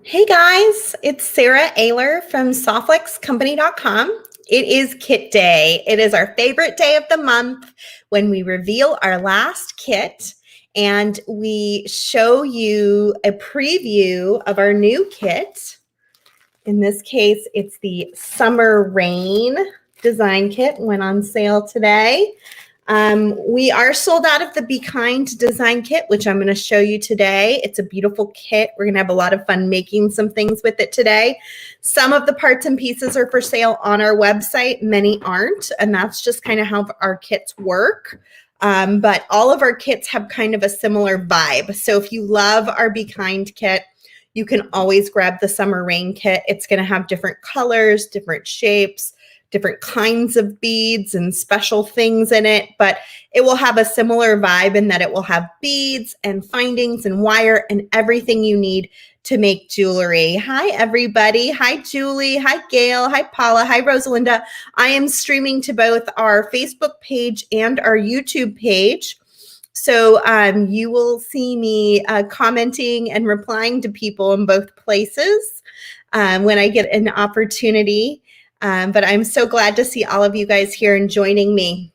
Hey guys, it's Sarah Ayler from softflexcompany.com. It is kit day. It is our favorite day of the month when we reveal our last kit and we show you a preview of our new kit. In this case, it's the Summer Rain design kit, went on sale today. We are sold out of the Be Kind design kit, which I'm going to show you today. It's a beautiful kit. We're going to have a lot of fun making some things with it today. Some of the parts and pieces are for sale on our website. Many aren't, and that's just kind of how our kits work. But all of our kits have kind of a similar vibe. So if you love our Be Kind kit, you can always grab the Summer Rain kit. It's going to have different colors, different shapes, different kinds of beads and special things in it, but it will have a similar vibe in that it will have beads and findings and wire and everything you need to make jewelry. Hi, everybody. Hi, Julie. Hi, Gail. Hi, Paula. Hi, Rosalinda. I am streaming to both our Facebook page and our YouTube page. So you will see me commenting and replying to people in both places when I get an opportunity. But I'm so glad to see all of you guys here and joining me.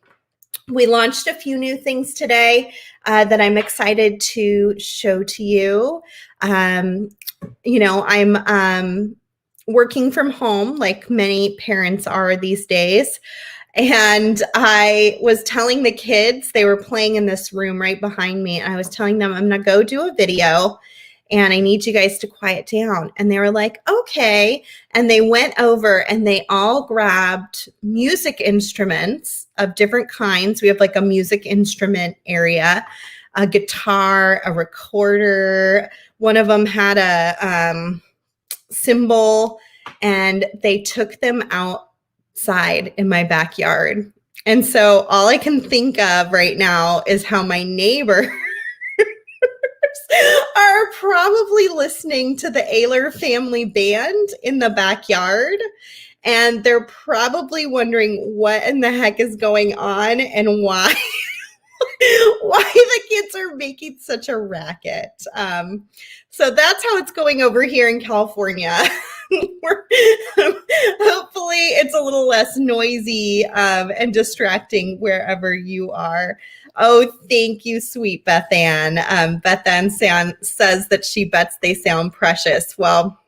We launched a few new things today that I'm excited to show to you. I'm working from home like many parents are these days. And I was telling the kids, they were playing in this room right behind me. And I was telling them, I'm going to go do a video and I need you guys to quiet down. And they were like, okay. And they went over and they all grabbed music instruments of different kinds. We have like a music instrument area, a guitar, a recorder. One of them had a cymbal, and they took them outside in my backyard. And so all I can think of right now is how my neighbors are probably listening to the Ayler family band in the backyard. And they're probably wondering what in the heck is going on and why the kids are making such a racket. So that's how it's going over here in California. Hopefully it's a little less noisy and distracting wherever you are. Oh, thank you, sweet Beth Ann. Beth Ann says that she bets they sound precious. Well,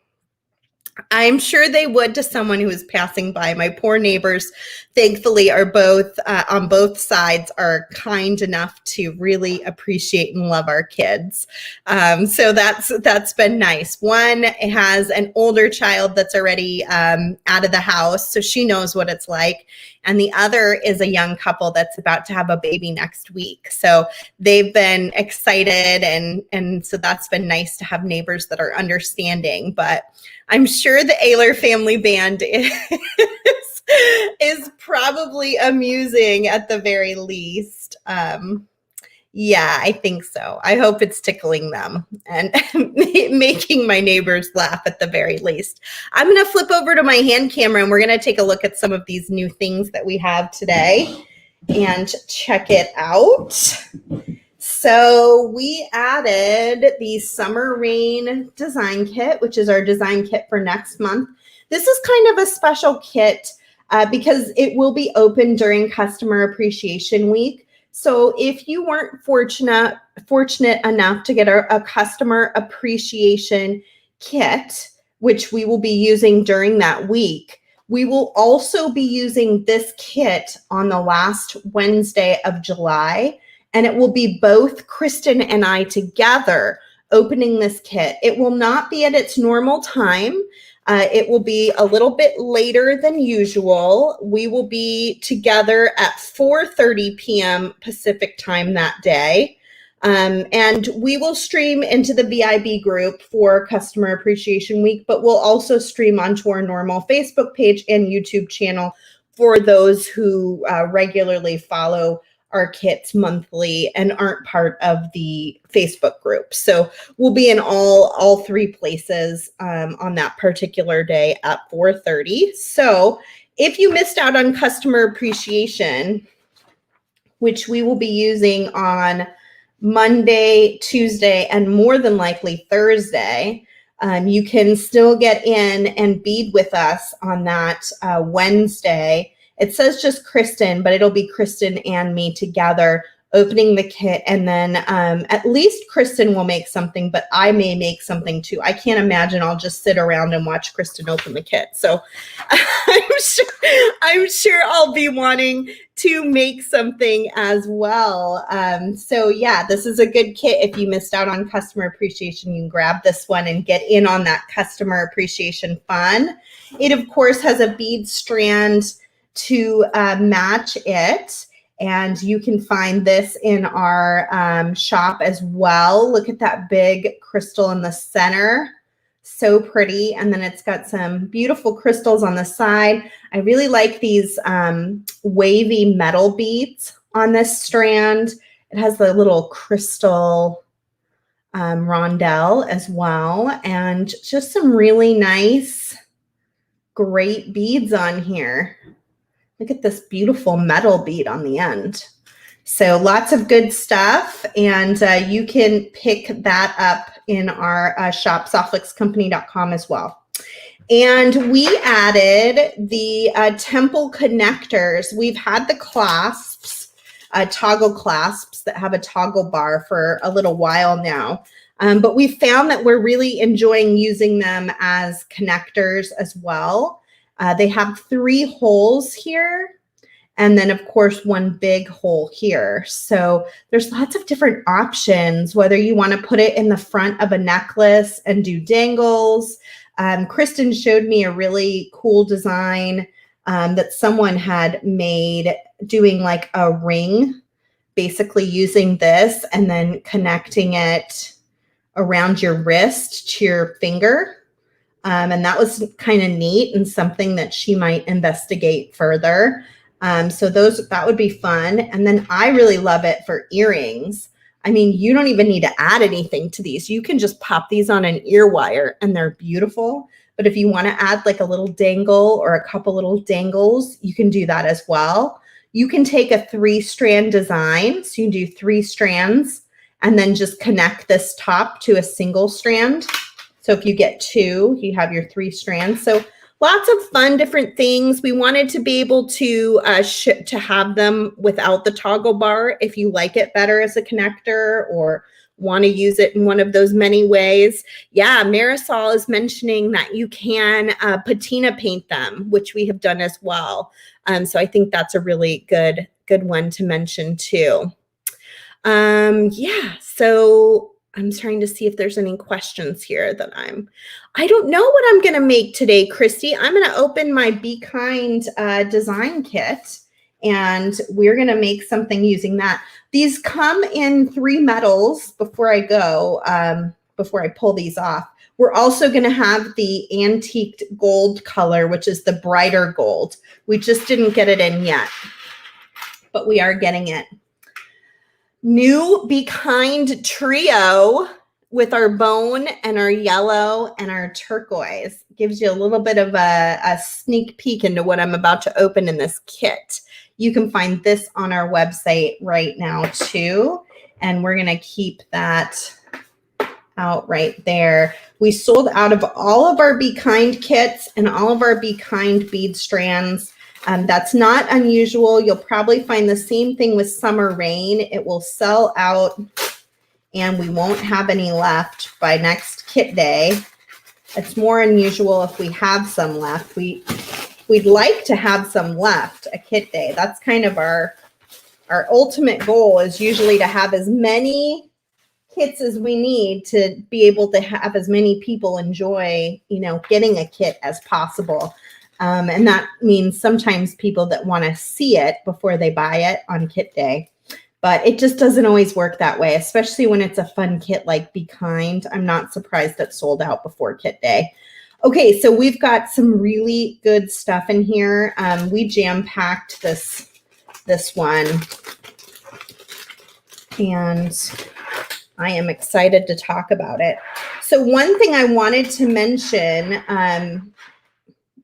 I'm sure they would to someone who is passing by. My poor neighbors, thankfully, are both on both sides are kind enough to really appreciate and love our kids. So that's been nice. One has an older child that's already out of the house, so she knows what it's like. And the other is a young couple that's about to have a baby next week. So they've been excited, and so that's been nice to have neighbors that are understanding. But I'm sure the Ayler family band is probably amusing at the very least. Yeah, I think so. I hope it's tickling them and making my neighbors laugh at the very least. I'm going to flip over to my hand camera and we're going to take a look at some of these new things that we have today and check it out. So we added the Summer Rain design kit, which is our design kit for next month. This is kind of a special kit because it will be open during Customer Appreciation Week. So if you weren't fortunate enough to get a customer appreciation kit, which we will be using during that week, we will also be using this kit on the last Wednesday of July, and it will be both Kristen and I together opening this kit. It will not be at its normal time. It will be a little bit later than usual. We will be together at 4:30 p.m. Pacific time that day. And we will stream into the VIB group for Customer Appreciation Week, but we'll also stream onto our normal Facebook page and YouTube channel for those who regularly follow our kits monthly and aren't part of the Facebook group. So we'll be in all three places on that particular day at 4:30. So if you missed out on customer appreciation, which we will be using on Monday, Tuesday, and more than likely Thursday, You can still get in and bead with us on that Wednesday. It says just Kristen, but it'll be Kristen and me together opening the kit, and then at least Kristen will make something, but I may make something too. I can't imagine I'll just sit around and watch Kristen open the kit. So I'm sure I'll be wanting to make something as well. So yeah, this is a good kit. If you missed out on customer appreciation, you can grab this one and get in on that customer appreciation fun. It of course has a bead strand to match it. And you can find this in our shop as well. Look at that big crystal in the center. So pretty. And then it's got some beautiful crystals on the side. I really like these wavy metal beads on this strand. It has the little crystal rondelle as well. And just some really nice, great beads on here. Look at this beautiful metal bead on the end. So lots of good stuff, and you can pick that up in our shop, softflixcompany.com as well. And we added the temple connectors. We've had the clasps, toggle clasps that have a toggle bar for a little while now. But we found that we're really enjoying using them as connectors as well. They have 3 holes here, and then of course one big hole here. So there's lots of different options, whether you want to put it in the front of a necklace and do dangles. Kristen showed me a really cool design that someone had made doing like a ring, basically using this and then connecting it around your wrist to your finger. And that was kind of neat and something that she might investigate further. So that would be fun. And then I really love it for earrings. I mean, you don't even need to add anything to these. You can just pop these on an ear wire and they're beautiful. But if you want to add like a little dangle or a couple little dangles, you can do that as well. You can take a 3-strand design. So you can do 3 strands and then just connect this top to a single strand. So if you get 2, you have your 3 strands. So lots of fun, different things. We wanted to be able to have them without the toggle bar if you like it better as a connector or want to use it in one of those many ways. Yeah, Marisol is mentioning that you can patina paint them, which we have done as well. So I think that's a really good one to mention too. Yeah, so I'm trying to see if there's any questions here that I don't know what I'm going to make today, Christy. I'm going to open my Be Kind design kit, and we're going to make something using that. These come in 3 metals before I go, before I pull these off. We're also going to have the antiqued gold color, which is the brighter gold. We just didn't get it in yet, but we are getting it. New Be Kind trio with our bone and our yellow and our turquoise. Gives you a little bit of a sneak peek into what I'm about to open in this kit. You can find this on our website right now too. And we're going to keep that out right there. We sold out of all of our Be Kind kits and all of our Be Kind bead strands. That's not unusual. You'll probably find the same thing with Summer Rain. It will sell out and we won't have any left by next kit day. It's more unusual if we have some left. We'd like to have some left a kit day. That's kind of our ultimate goal, is usually to have as many kits as we need to be able to have as many people enjoy, getting a kit as possible. And that means sometimes people that want to see it before they buy it on kit day. But it just doesn't always work that way, especially when it's a fun kit like Be Kind. I'm not surprised that sold out before kit day. Okay, so we've got some really good stuff in here. We jam-packed this one. And I am excited to talk about it. So one thing I wanted to mention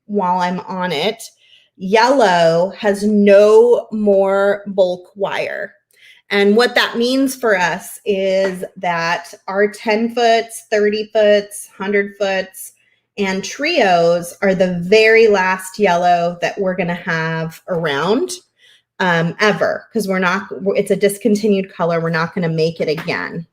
while I'm on it, yellow has no more bulk wire. And what that means for us is that our 10 foots, 30 foots, 100 foots, and trios are the very last yellow that we're going to have around ever, because it's a discontinued color. We're not going to make it again.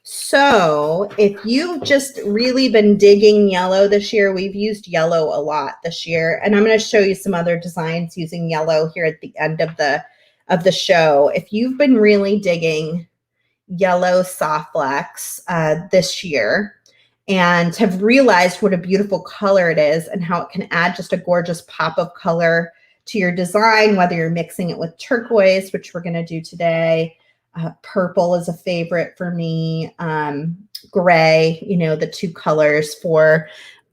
So if you've just really been digging yellow this year, we've used yellow a lot this year, and I'm going to show you some other designs using yellow here at the end of the show. If you've been really digging yellow soft flex this year and have realized what a beautiful color it is and how it can add just a gorgeous pop of color to your design, whether you're mixing it with turquoise, which we're going to do today. Purple is a favorite for me. Gray, you know, the two colors for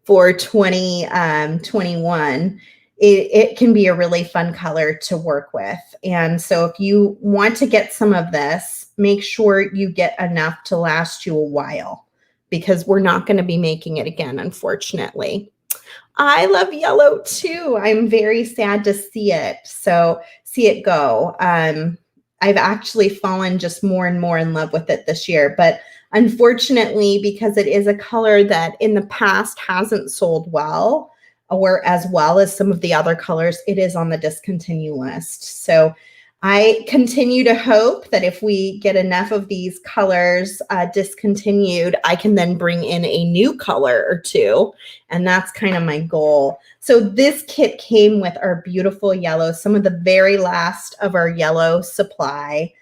2021. It can be a really fun color to work with. And so if you want to get some of this, make sure you get enough to last you a while, because we're not going to be making it again, unfortunately. I love yellow too. I'm very sad to see it go. I've actually fallen just more and more in love with it this year, but unfortunately, because it is a color that in the past hasn't sold well, or as well as some of the other colors, it is on the discontinue list. So I continue to hope that if we get enough of these colors discontinued, I can then bring in a new color or two. And that's kind of my goal. So this kit came with our beautiful yellow, some of the very last of our yellow supply.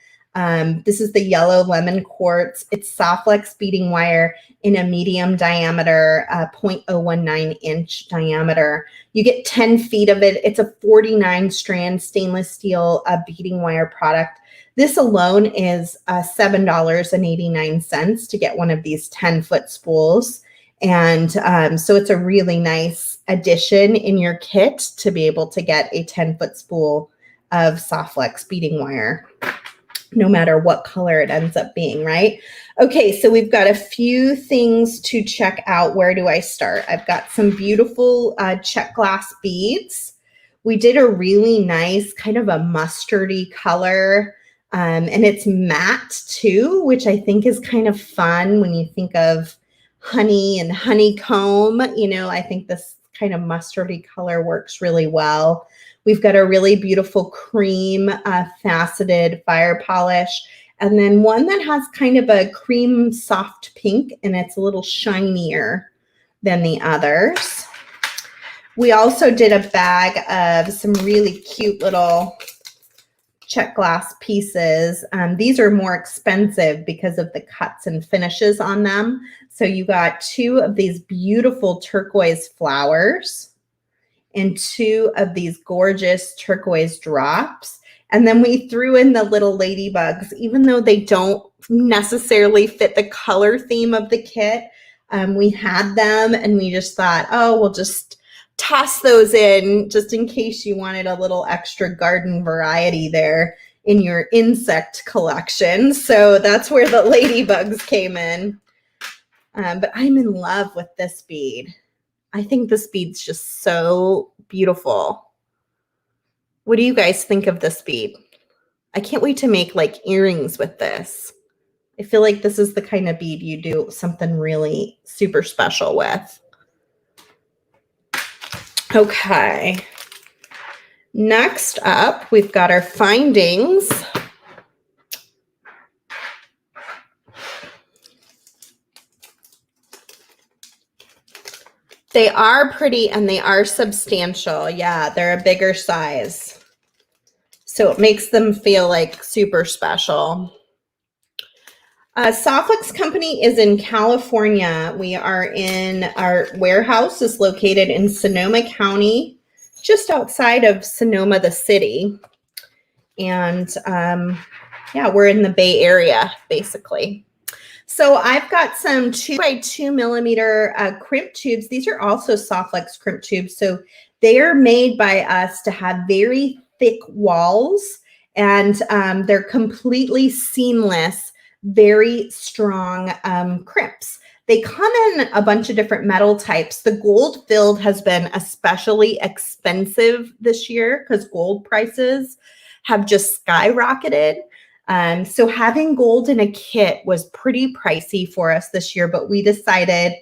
This is the yellow lemon quartz. It's soft flex beading wire in a medium diameter, 0.019 inch diameter. You get 10 feet of it. It's a 49 strand stainless steel beading wire product. This alone is $7.89 to get one of these 10-foot spools. And so it's a really nice addition in your kit to be able to get a 10-foot spool of soft flex beading wire, no matter what color it ends up being, right? Okay, so we've got a few things to check out. Where do I start? I've got some beautiful check glass beads. We did a really nice kind of a mustardy color, and it's matte too, which I think is kind of fun when you think of honey and honeycomb. You know, I think this kind of mustardy color works really well. We've got a really beautiful cream faceted fire polish, and then one that has kind of a cream soft pink, and it's a little shinier than the others. We also did a bag of some really cute little check glass pieces. These are more expensive because of the cuts and finishes on them. So you got two of these beautiful turquoise flowers and two of these gorgeous turquoise drops. And then we threw in the little ladybugs, even though they don't necessarily fit the color theme of the kit. We had them and we just thought, oh, we'll just toss those in just in case you wanted a little extra garden variety there in your insect collection. So that's where the ladybugs came in. But I'm in love with this bead. I think this bead's just so beautiful. What do you guys think of this bead? I can't wait to make like earrings with this. I feel like this is the kind of bead you do something really super special with. Okay. Next up, we've got our findings. They are pretty and they are substantial. Yeah, they're a bigger size. So it makes them feel like super special. Softflex Company is in California. We are in, our warehouse is located in Sonoma County, just outside of Sonoma, the city. And yeah, we're in the Bay Area, basically. So I've got some 2x2 millimeter crimp tubes. These are also Softflex crimp tubes. So they are made by us to have very thick walls, and they're completely seamless, very strong crimps. They come in a bunch of different metal types. The gold filled has been especially expensive this year because gold prices have just skyrocketed. So having gold in a kit was pretty pricey for us this year, but we decided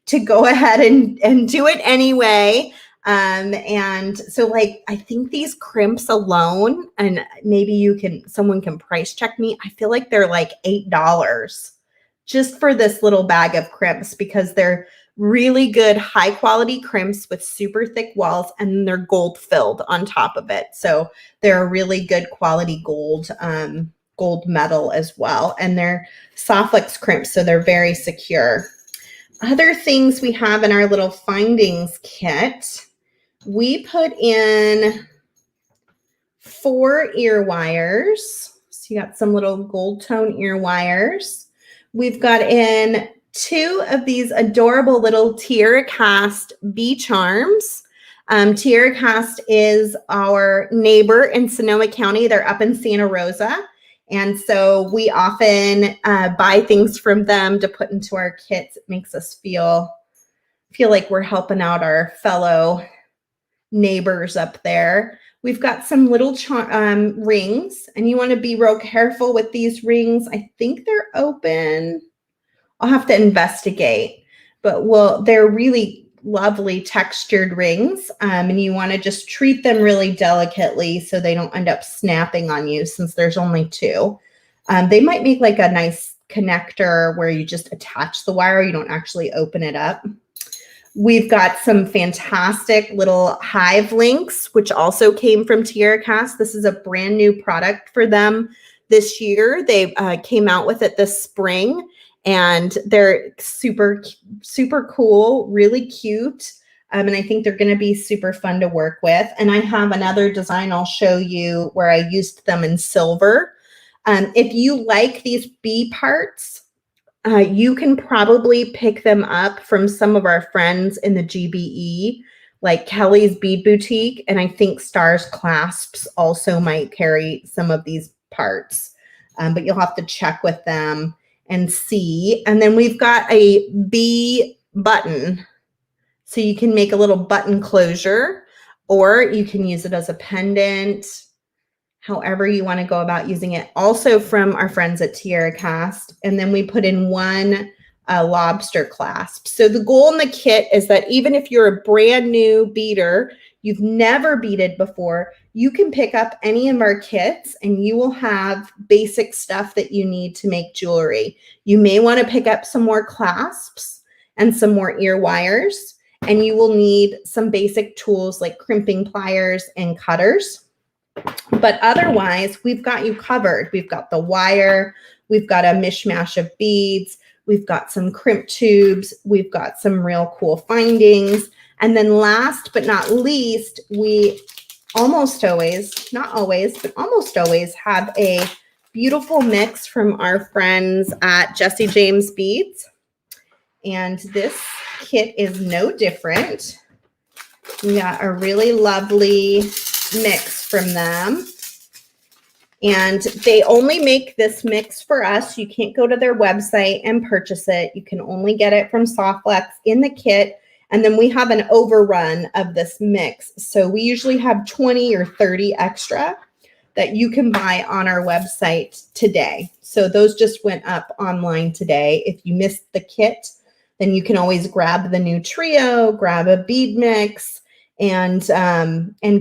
to go ahead and do it anyway. And so like, I think these crimps alone, and maybe someone can price check me. I feel like they're like $8 just for this little bag of crimps, because they're really good, high quality crimps with super thick walls, and they're gold filled on top of it. So they're a really good quality gold metal as well. And they're Softlex crimps, so they're very secure. Other things we have in our little findings kit, we put in 4 ear wires. So you got some little gold tone ear wires. We've got in 2 of these adorable little Tiara Cast bee charms. Tiara Cast is our neighbor in Sonoma County. They're up in Santa Rosa. And so we often buy things from them to put into our kits. It makes us feel like we're helping out our fellow neighbors up there. We've got some little rings, and you want to be real careful with these rings. I think they're open. I'll have to investigate, but they're really lovely textured rings, and you want to just treat them really delicately so they don't end up snapping on you, since there's only 2. They might make like a nice connector where you just attach the wire, you don't actually open it up. We've got some fantastic little hive links, which also came from Tiara Cast. This is a brand new product for them this year. They came out with it this spring, and they're super, super cool, really cute. And I think they're going to be super fun to work with. And I have another design I'll show you where I used them in silver. If you like these bee parts, you can probably pick them up from some of our friends in the GBE, like Kelly's Bead Boutique. And I think Stars Clasps also might carry some of these parts, but you'll have to check with them and see. And then we've got a bee button. So you can make a little button closure, or you can use it as a pendant, however you want to go about using it. Also from our friends at Tiara Cast. And then we put in 1 lobster clasp. So the goal in the kit is that even if you're a brand new beader, you've never beaded before, you can pick up any of our kits and you will have basic stuff that you need to make jewelry. You may want to pick up some more clasps and some more ear wires, and you will need some basic tools like crimping pliers and cutters. But otherwise, we've got you covered. We've got the wire, we've got a mishmash of beads, we've got some crimp tubes, we've got some real cool findings. And then last but not least, we almost always, not always, but almost always have a beautiful mix from our friends at Jesse James Beads. And this kit is no different. We got a really lovely mix from them, and they only make this mix for us. You can't go to their website and purchase it. You can only get it from Softlex in the kit, and then we have an overrun of this mix, so we usually have 20 or 30 extra that you can buy on our website today. So those just went up online today. If you missed the kit, then you can always grab the new trio, grab a bead mix, and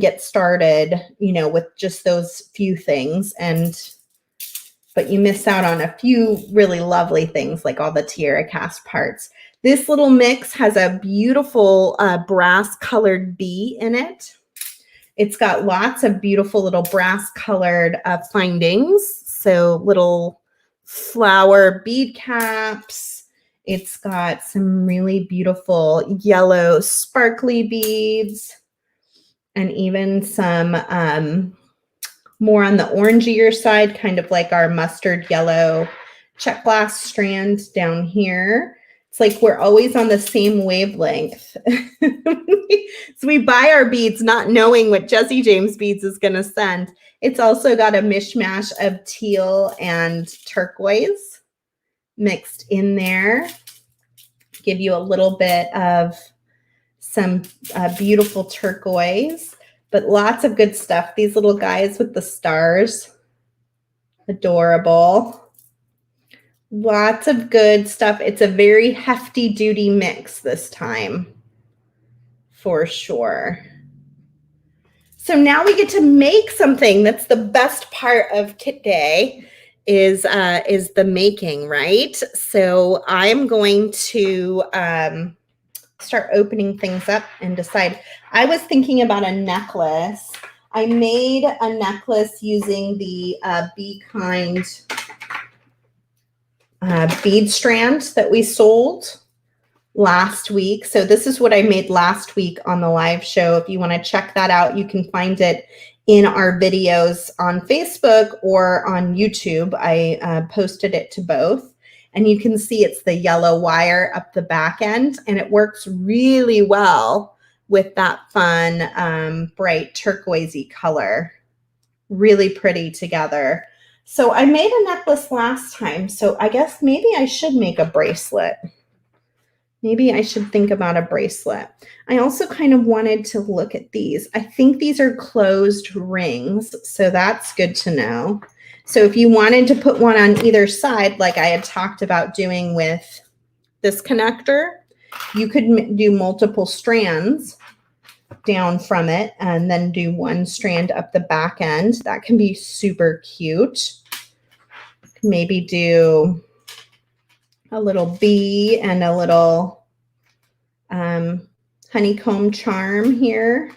get started, you know, with just those few things. But you miss out on a few really lovely things like all the Tiara Cast parts. This little mix has a beautiful brass colored bee in it. It's got lots of beautiful little brass colored findings. So little flower bead caps. It's got some really beautiful yellow sparkly beads, and even some more on the orangier side, kind of like our mustard yellow check glass strand down here. It's like we're always on the same wavelength. So we buy our beads not knowing what Jesse James Beads is going to send. It's also got a mishmash of teal and turquoise mixed in there. Give you a little bit of some beautiful turquoise, but lots of good stuff. These little guys with the stars. Adorable. Lots of good stuff. It's a very hefty duty mix this time, for sure. So now we get to make something. That's the best part of Kit Day is the making, right? So I'm going to start opening things up and decide. I was thinking about a necklace. I made a necklace using the Be Kind bead strand that we sold last week. So this is what I made last week on the live show. If you want to check that out, you can find it in our videos on Facebook or on YouTube. I posted it to both. And you can see it's the yellow wire up the back end, and it works really well with that fun, bright turquoisey color. Really pretty together. So I made a necklace last time, so I guess maybe I should make a bracelet. Maybe I should think about a bracelet. I also kind of wanted to look at these. I think these are closed rings, so that's good to know. So if you wanted to put one on either side, like I had talked about doing with this connector, you could do multiple strands down from it and then do one strand up the back end. That can be super cute. Maybe do a little bee and a little honeycomb charm here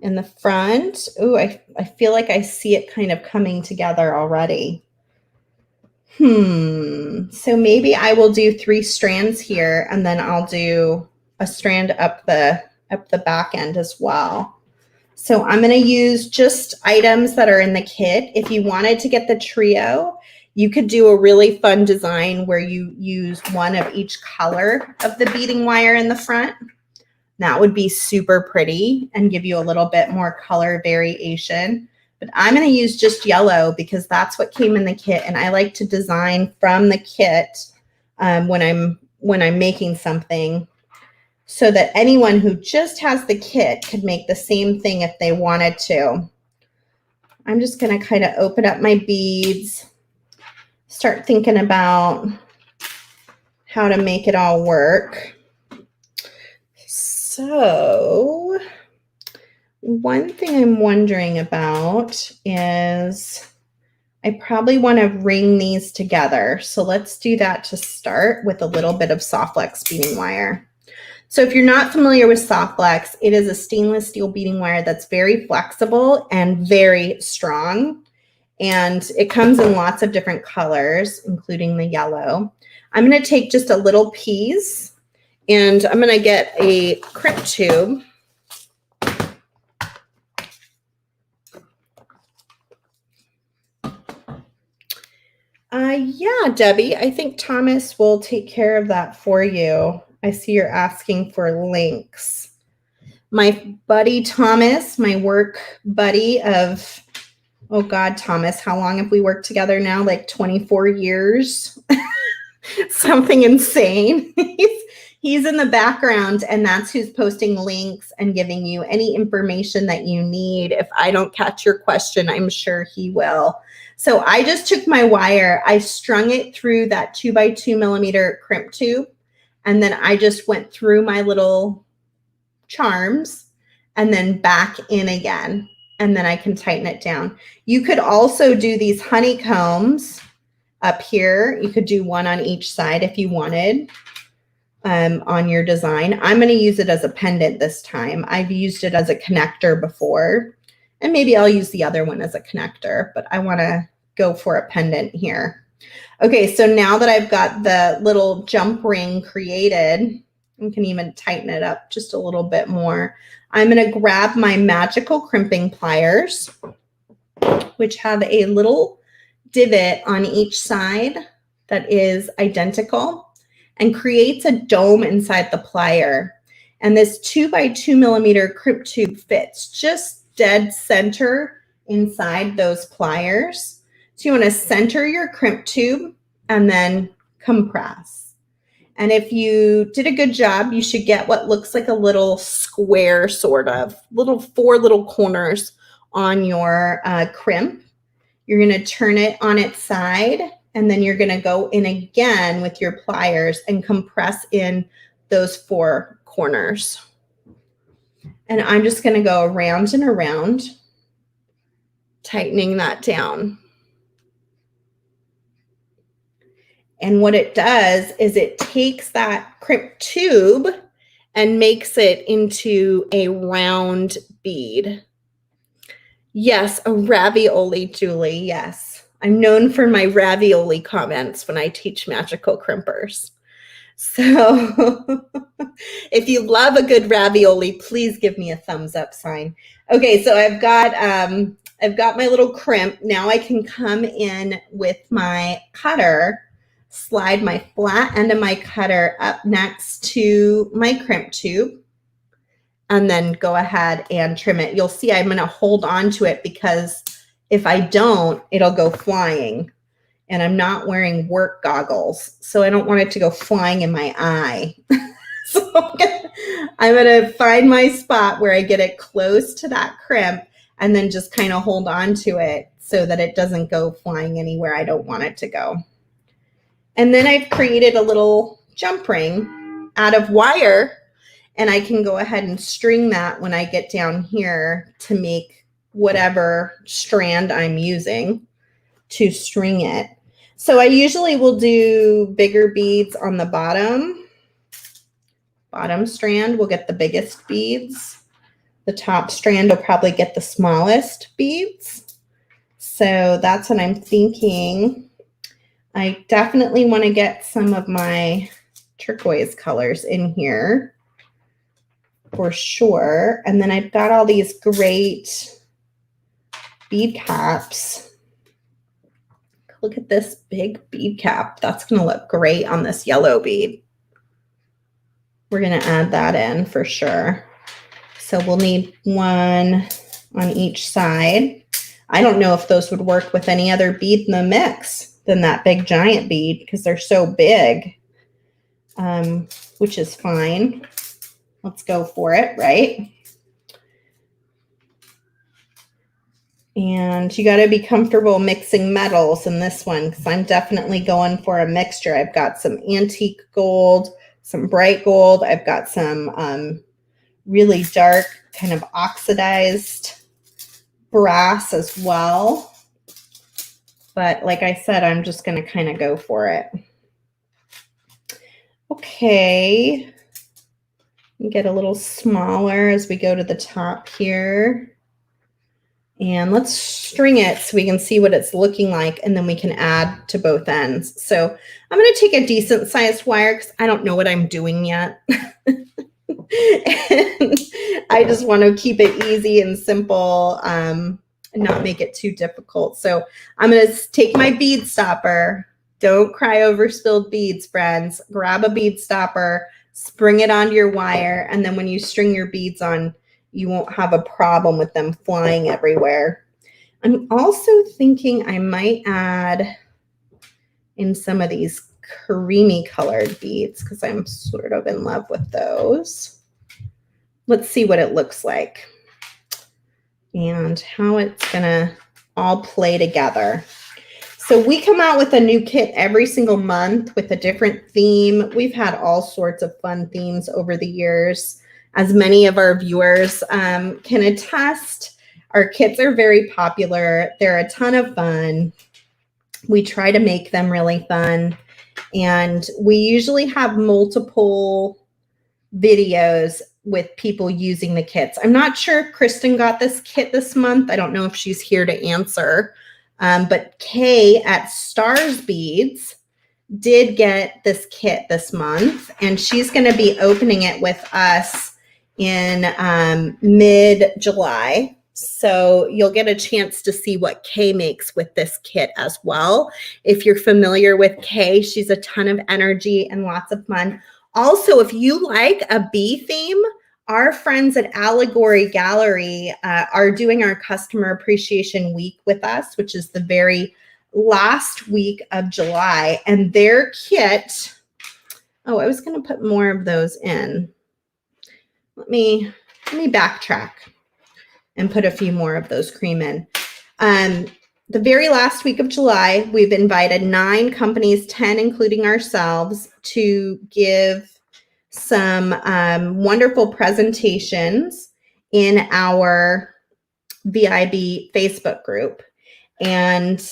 in the front. Ooh, I feel like I see it kind of coming together already. So maybe I will do 3 strands here, and then I'll do a strand up the back end as well. So I'm going to use just items that are in the kit. If you wanted to get the trio, you could do a really fun design where you use one of each color of the beading wire in the front. That would be super pretty and give you a little bit more color variation. But I'm going to use just yellow because that's what came in the kit, and I like to design from the kit when I'm making something, so that anyone who just has the kit could make the same thing if they wanted to. I'm just going to kind of open up my beads, start thinking about how to make it all work. So one thing I'm wondering about is I probably want to ring these together. So let's do that to start with a little bit of soft flex beading wire. So if you're not familiar with soft flex, it is a stainless steel beading wire that's very flexible and very strong. And it comes in lots of different colors, including the yellow. I'm going to take just a little piece, and I'm going to get a crimp tube. Yeah, Debbie, I think Thomas will take care of that for you. I see you're asking for links. My buddy Thomas, my work buddy of, oh God, Thomas, how long have we worked together now? Like 24 years? Something insane. He's in the background, and that's who's posting links and giving you any information that you need. If I don't catch your question, I'm sure he will. So I just took my wire, I strung it through that 2x2 millimeter crimp tube, and then I just went through my little charms and then back in again, and then I can tighten it down. You could also do these honeycombs up here. You could do one on each side if you wanted on your design. I'm going to use it as a pendant this time. I've used it as a connector before, and maybe I'll use the other one as a connector, but I want to go for a pendant here. Okay, so now that I've got the little jump ring created, I can even tighten it up just a little bit more. I'm going to grab my magical crimping pliers, which have a little divot on each side that is identical and creates a dome inside the plier. And this 2x2 millimeter crimp tube fits just dead center inside those pliers. So you want to center your crimp tube and then compress. And if you did a good job, you should get what looks like a little square, sort of, 4 little corners on your crimp. You're going to turn it on its side, and then you're going to go in again with your pliers and compress in those 4 corners. And I'm just going to go around and around, tightening that down. And what it does is it takes that crimp tube and makes it into a round bead. Yes, a ravioli, Julie, yes. I'm known for my ravioli comments when I teach magical crimpers. So if you love a good ravioli, please give me a thumbs up sign. Okay, so I've got my little crimp. Now I can come in with my cutter, slide my flat end of my cutter up next to my crimp tube, and then go ahead and trim it. You'll see I'm going to hold on to it because if I don't, it'll go flying. And I'm not wearing work goggles, so I don't want it to go flying in my eye. So I'm going to find my spot where I get it close to that crimp and then just kind of hold on to it so that it doesn't go flying anywhere I don't want it to go. And then I've created a little jump ring out of wire, and I can go ahead and string that when I get down here to make whatever strand I'm using to string it. So I usually will do bigger beads on the bottom strand will get the biggest beads. The top strand will probably get the smallest beads. So that's what I'm thinking. I definitely want to get some of my turquoise colors in here for sure. And then I've got all these great bead caps. Look at this big bead cap. That's going to look great on this yellow bead. We're going to add that in for sure. So we'll need one on each side. I don't know if those would work with any other bead in the mix than that big giant bead because they're so big, which is fine. Let's go for it, right? And you got to be comfortable mixing metals in this one because I'm definitely going for a mixture. I've got some antique gold, some bright gold. I've got some really dark kind of oxidized brass as well. But like I said, I'm just going to kind of go for it. Okay. Get a little smaller as we go to the top here. And let's string it so we can see what it's looking like, and then we can add to both ends. So I'm going to take a decent sized wire because I don't know what I'm doing yet. And I just want to keep it easy and simple and not make it too difficult. So I'm going to take my bead stopper. Don't cry over spilled beads, friends. Grab a bead stopper, spring it onto your wire, and then when you string your beads on, you won't have a problem with them flying everywhere. I'm also thinking I might add in some of these creamy colored beads because I'm sort of in love with those. Let's see what it looks like and how it's gonna all play together. So we come out with a new kit every single month with a different theme. We've had all sorts of fun themes over the years. As many of our viewers can attest, our kits are very popular. They're a ton of fun. We try to make them really fun. And we usually have multiple videos with people using the kits. I'm not sure if Kristen got this kit this month. I don't know if she's here to answer. But Kay at Stars Beads did get this kit this month. And she's going to be opening it with us in mid-July. So you'll get a chance to see what Kay makes with this kit as well. If you're familiar with Kay, she's a ton of energy and lots of fun. Also, if you like a bee theme, our friends at Allegory Gallery are doing our Customer Appreciation Week with us, which is the very last week of July. And their kit, oh, I was going to put more of those in. Let me backtrack and put a few more of those cream in. the very last week of July, we've invited 9 companies, 10 including ourselves, to give some wonderful presentations in our VIB Facebook group. And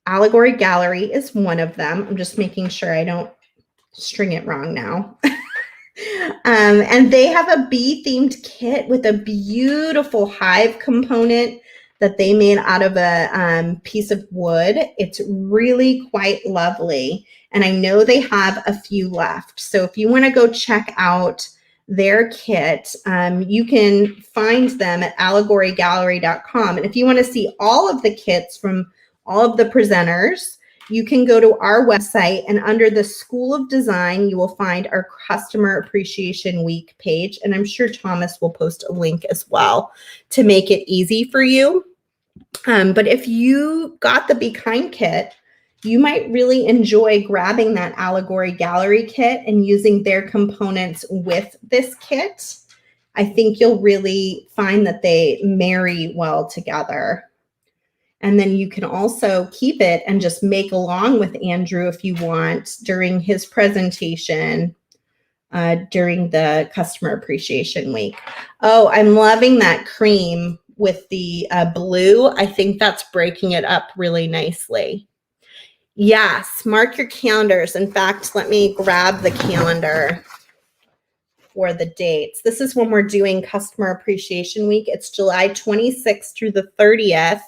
Allegory Gallery is one of them. I'm just making sure I don't string it wrong now. And they have a bee-themed kit with a beautiful hive component that they made out of a piece of wood. It's really quite lovely. And I know they have a few left. So if you want to go check out their kit, you can find them at allegorygallery.com. And if you want to see all of the kits from all of the presenters, you can go to our website, and under the School of Design, you will find our Customer Appreciation Week page. And I'm sure Thomas will post a link as well to make it easy for you. But if you got the Be Kind kit, you might really enjoy grabbing that Allegory Gallery kit and using their components with this kit. I think you'll really find that they marry well together. And then you can also keep it and just make along with Andrew if you want during his presentation during the Customer Appreciation Week. Oh, I'm loving that cream with the blue. I think that's breaking it up really nicely. Yes, mark your calendars. In fact, let me grab the calendar for the dates. This is when we're doing Customer Appreciation Week. It's July 26th through the 30th.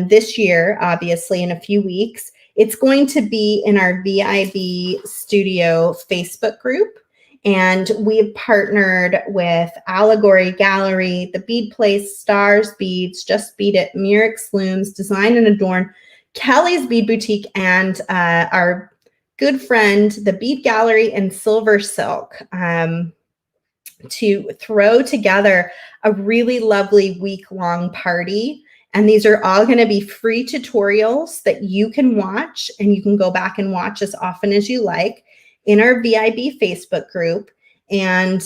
This year, obviously, in a few weeks. It's going to be in our VIB Studio Facebook group. And we've partnered with Allegory Gallery, The Bead Place, Stars Beads, Just Beat It, Murex Looms, Design and Adorn, Kelly's Bead Boutique, and our good friend, the Bead Gallery and Silver Silk, to throw together a really lovely week-long party. And these are all going to be free tutorials that you can watch, and you can go back and watch as often as you like in our VIB Facebook group. And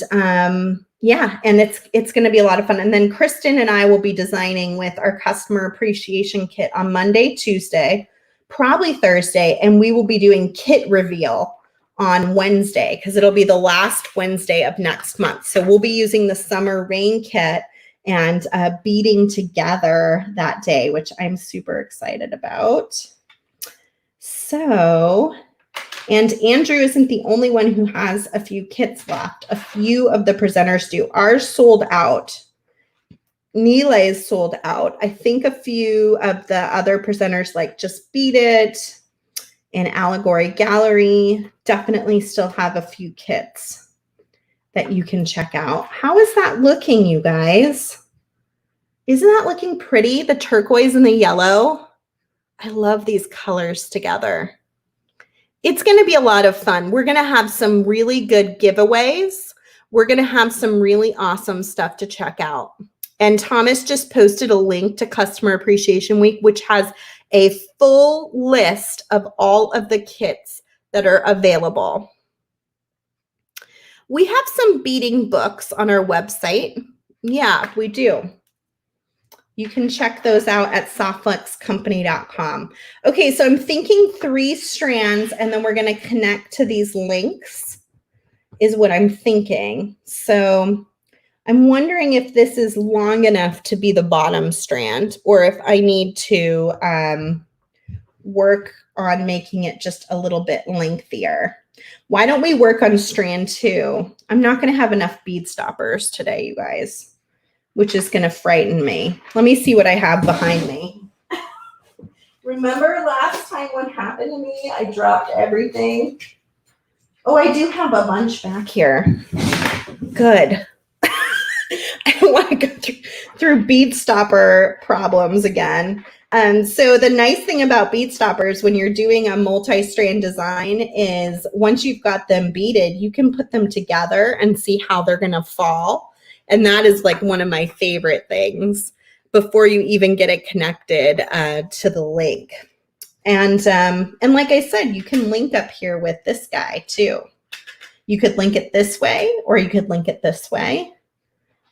yeah, and it's going to be a lot of fun. And then Kristen and I will be designing with our Customer Appreciation Kit on Monday, Tuesday, probably Thursday, and we will be doing kit reveal on Wednesday because it'll be the last Wednesday of next month. So we'll be using the Summer Rain Kit and beading together that day, which I'm super excited about. So, and Andrew isn't the only one who has a few kits left. A few of the presenters do. Ours sold out. Neelay's sold out. I think a few of the other presenters like Just Beat It and Allegory Gallery definitely still have a few kits that you can check out. How is that looking, you guys? Isn't that looking pretty? The turquoise and the yellow. I love these colors together. It's going to be a lot of fun. We're going to have some really good giveaways. We're going to have some really awesome stuff to check out. And Thomas just posted a link to Customer Appreciation Week, which has a full list of all of the kits that are available. We have some beading books on our website. Yeah, we do. You can check those out at softflexcompany.com. Okay, so I'm thinking 3 strands, and then we're going to connect to these links is what I'm thinking. So I'm wondering if this is long enough to be the bottom strand, or if I need to work on making it just a little bit lengthier. Why don't we work on strand 2? I'm not going to have enough bead stoppers today, you guys, which is going to frighten me. Let me see what I have behind me. Remember last time what happened to me? I dropped everything. Oh, I do have a bunch back here. Good. I don't want to go through bead stopper problems again. So the nice thing about bead stoppers when you're doing a multi-strand design is once you've got them beaded, you can put them together and see how they're going to fall. And that is like one of my favorite things before you even get it connected to the link. And like I said, you can link up here with this guy too. You could link it this way, or you could link it this way.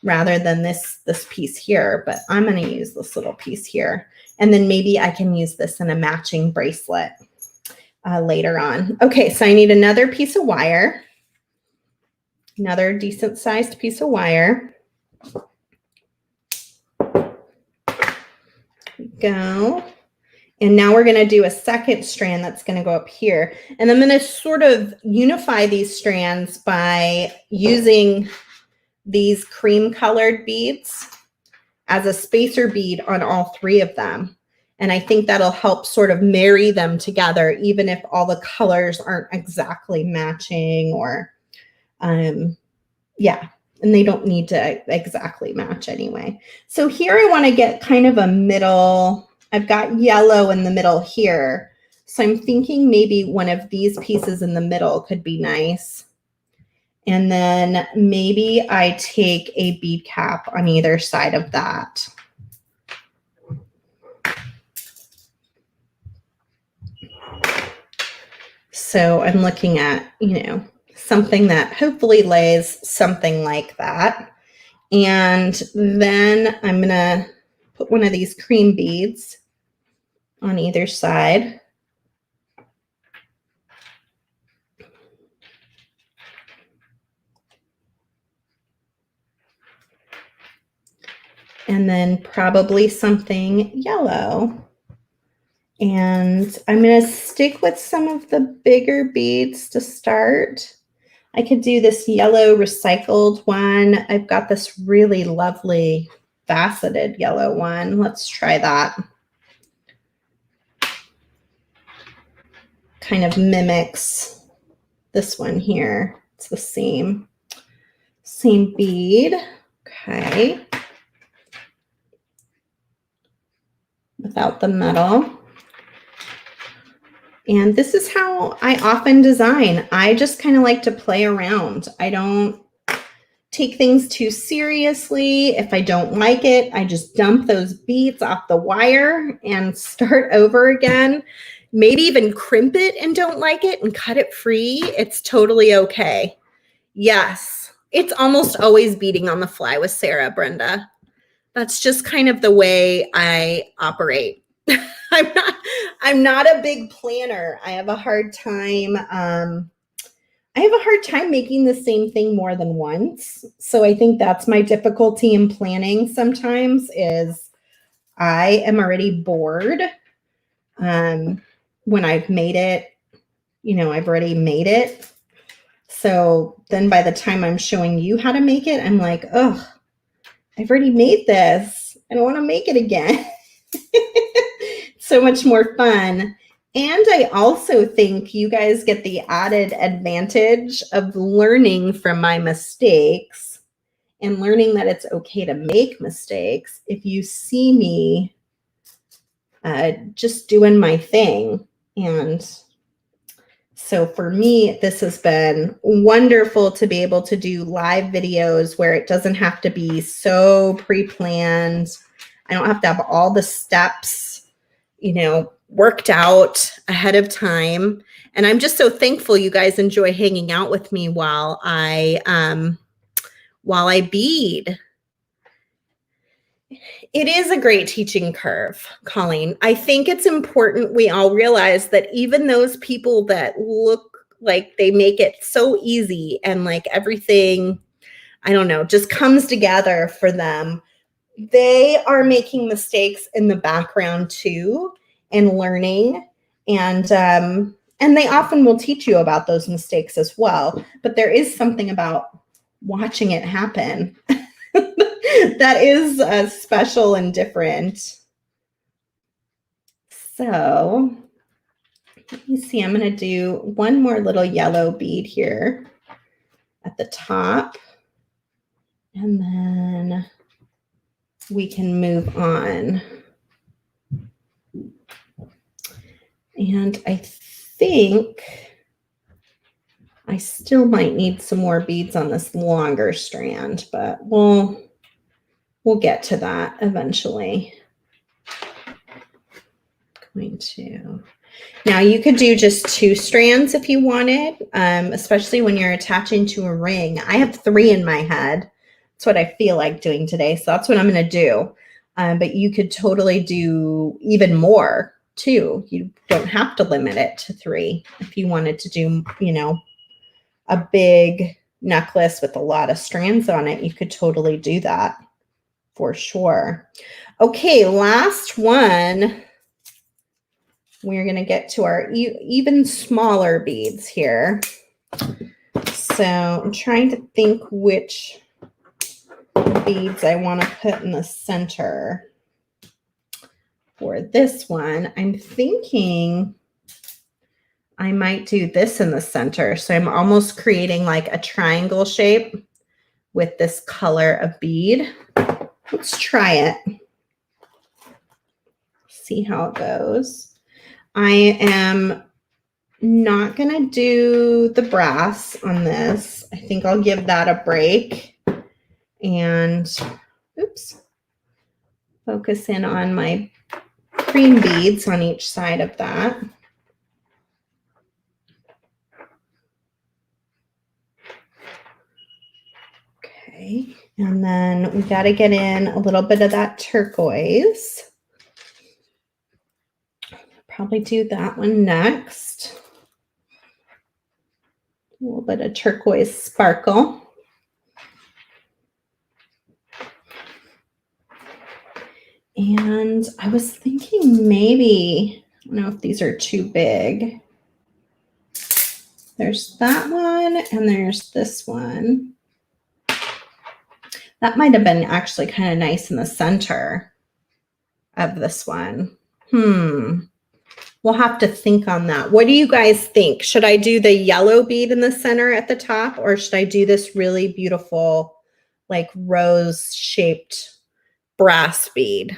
rather than this piece here, but I'm going to use this little piece here. And then maybe I can use this in a matching bracelet later on. Okay, so I need another piece of wire, another decent sized piece of wire. Go. And now we're going to do a second strand that's going to go up here. And I'm going to sort of unify these strands by using these cream colored beads as a spacer bead on all three of them. And I think that'll help sort of marry them together, even if all the colors aren't exactly matching or, yeah, and they don't need to exactly match anyway. So here I want to get kind of a middle. I've got yellow in the middle here. So I'm thinking maybe one of these pieces in the middle could be nice. And then maybe I take a bead cap on either side of that. So I'm looking at, you know, something that hopefully lays something like that. And then I'm going to put one of these cream beads on either side. And then probably something yellow. And I'm going to stick with some of the bigger beads to start. I could do this yellow recycled one. I've got this really lovely faceted yellow one. Let's try that. Kind of mimics this one here. It's the same bead. Okay. Without the metal. And this is how I often design. I just kind of like to play around. I don't take things too seriously. If I don't like it, I just dump those beads off the wire and start over again. Maybe even crimp it and don't like it and cut it free. It's totally okay. Yes, it's almost always beading on the fly with Sarah, Brenda. That's just kind of the way I operate. I'm not a big planner. I have a hard time. Making the same thing more than once. So I think that's my difficulty in planning sometimes is I am already bored. When I've made it, you know, I've already made it. So then by the time I'm showing you how to make it, I'm like, oh, I've already made this. I don't want to make it again. So much more fun. And I also think you guys get the added advantage of learning from my mistakes and learning that it's okay to make mistakes if you see me just doing my thing. And so for me, this has been wonderful to be able to do live videos where it doesn't have to be so pre-planned. I don't have to have all the steps, you know, worked out ahead of time. And I'm just so thankful you guys enjoy hanging out with me while I bead. It is a great teaching curve, Colleen. I think it's important we all realize that even those people that look like they make it so easy and like everything, I don't know, just comes together for them, they are making mistakes in the background too and learning. And they often will teach you about those mistakes as well. But there is something about watching it happen that is special and different. So let me see, I'm going to do one more little yellow bead here at the top. And then we can move on. And I think I still might need some more beads on this longer strand, but we'll get to that eventually. Now you could do just 2 strands if you wanted, especially when you're attaching to a ring. I have 3 in my head, That's what I feel like doing today. So that's what I'm going to do. But you could totally do even more too. You don't have to limit it to 3. If you wanted to do, you know, a big necklace with a lot of strands on it, you could totally do that for sure. Okay, last one. We're going to get to our even smaller beads here. So I'm trying to think which beads I want to put in the center for this one. I'm thinking I might do this in the center. So I'm almost creating like a triangle shape with this color of bead. Let's try it. See how it goes. I am not going to do the brass on this. I think I'll give that a break and oops, focus in on my cream beads on each side of that. Okay, and then we got to get in a little bit of that turquoise. Probably do that one next. A little bit of turquoise sparkle. And I was thinking maybe, I don't know if these are too big. There's that one and there's this one. That might have been actually kind of nice in the center of this one. We'll have to think on that. What do you guys think? Should I do the yellow bead in the center at the top, or should I do this really beautiful, like rose-shaped brass bead?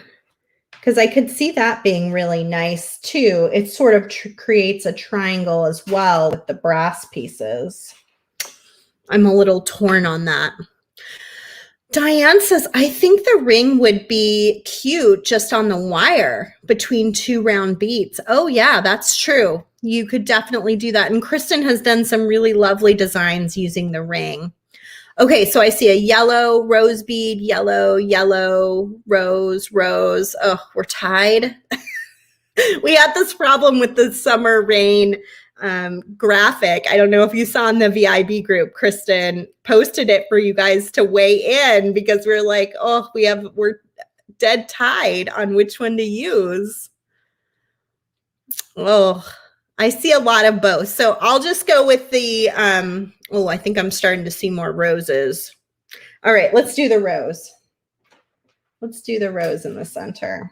Because I could see that being really nice too. It sort of creates a triangle as well with the brass pieces. I'm a little torn on that. Diane says, I think the ring would be cute just on the wire between 2 round beads. Oh yeah, that's true. You could definitely do that. And Kristen has done some really lovely designs using the ring. Okay, so I see a yellow rose bead, yellow, yellow, rose, rose. Oh, we're tied. We had this problem with the summer rain graphic. I don't know if you saw in the VIB group, Kristen posted it for you guys to weigh in because we're like, oh, we're dead tied on which one to use. Oh, I see a lot of both. So I'll just go with the, oh, I think I'm starting to see more roses. All right, let's do the rose. Let's do the rose in the center.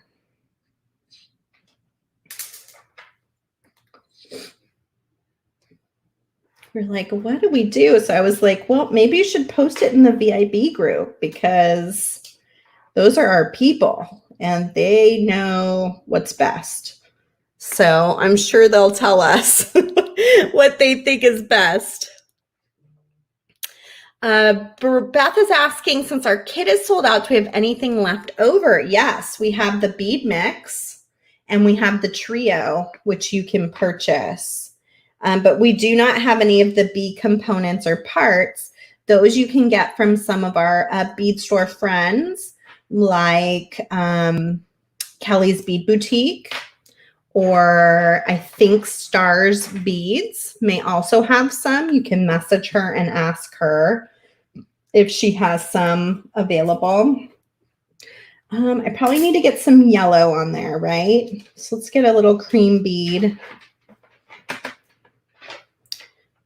We're like, what do we do? So I was like, well, maybe you should post it in the VIB group because those are our people and they know what's best. So I'm sure they'll tell us what they think is best. Beth is asking, since our kit is sold out, do we have anything left over? Yes, we have the bead mix and we have the trio, which you can purchase. But we do not have any of the bead components or parts. Those you can get from some of our bead store friends, like Kelly's Bead Boutique, or I think Stars Beads may also have some. You can message her and ask her if she has some available. I probably need to get some yellow on there, right? So let's get a little cream bead.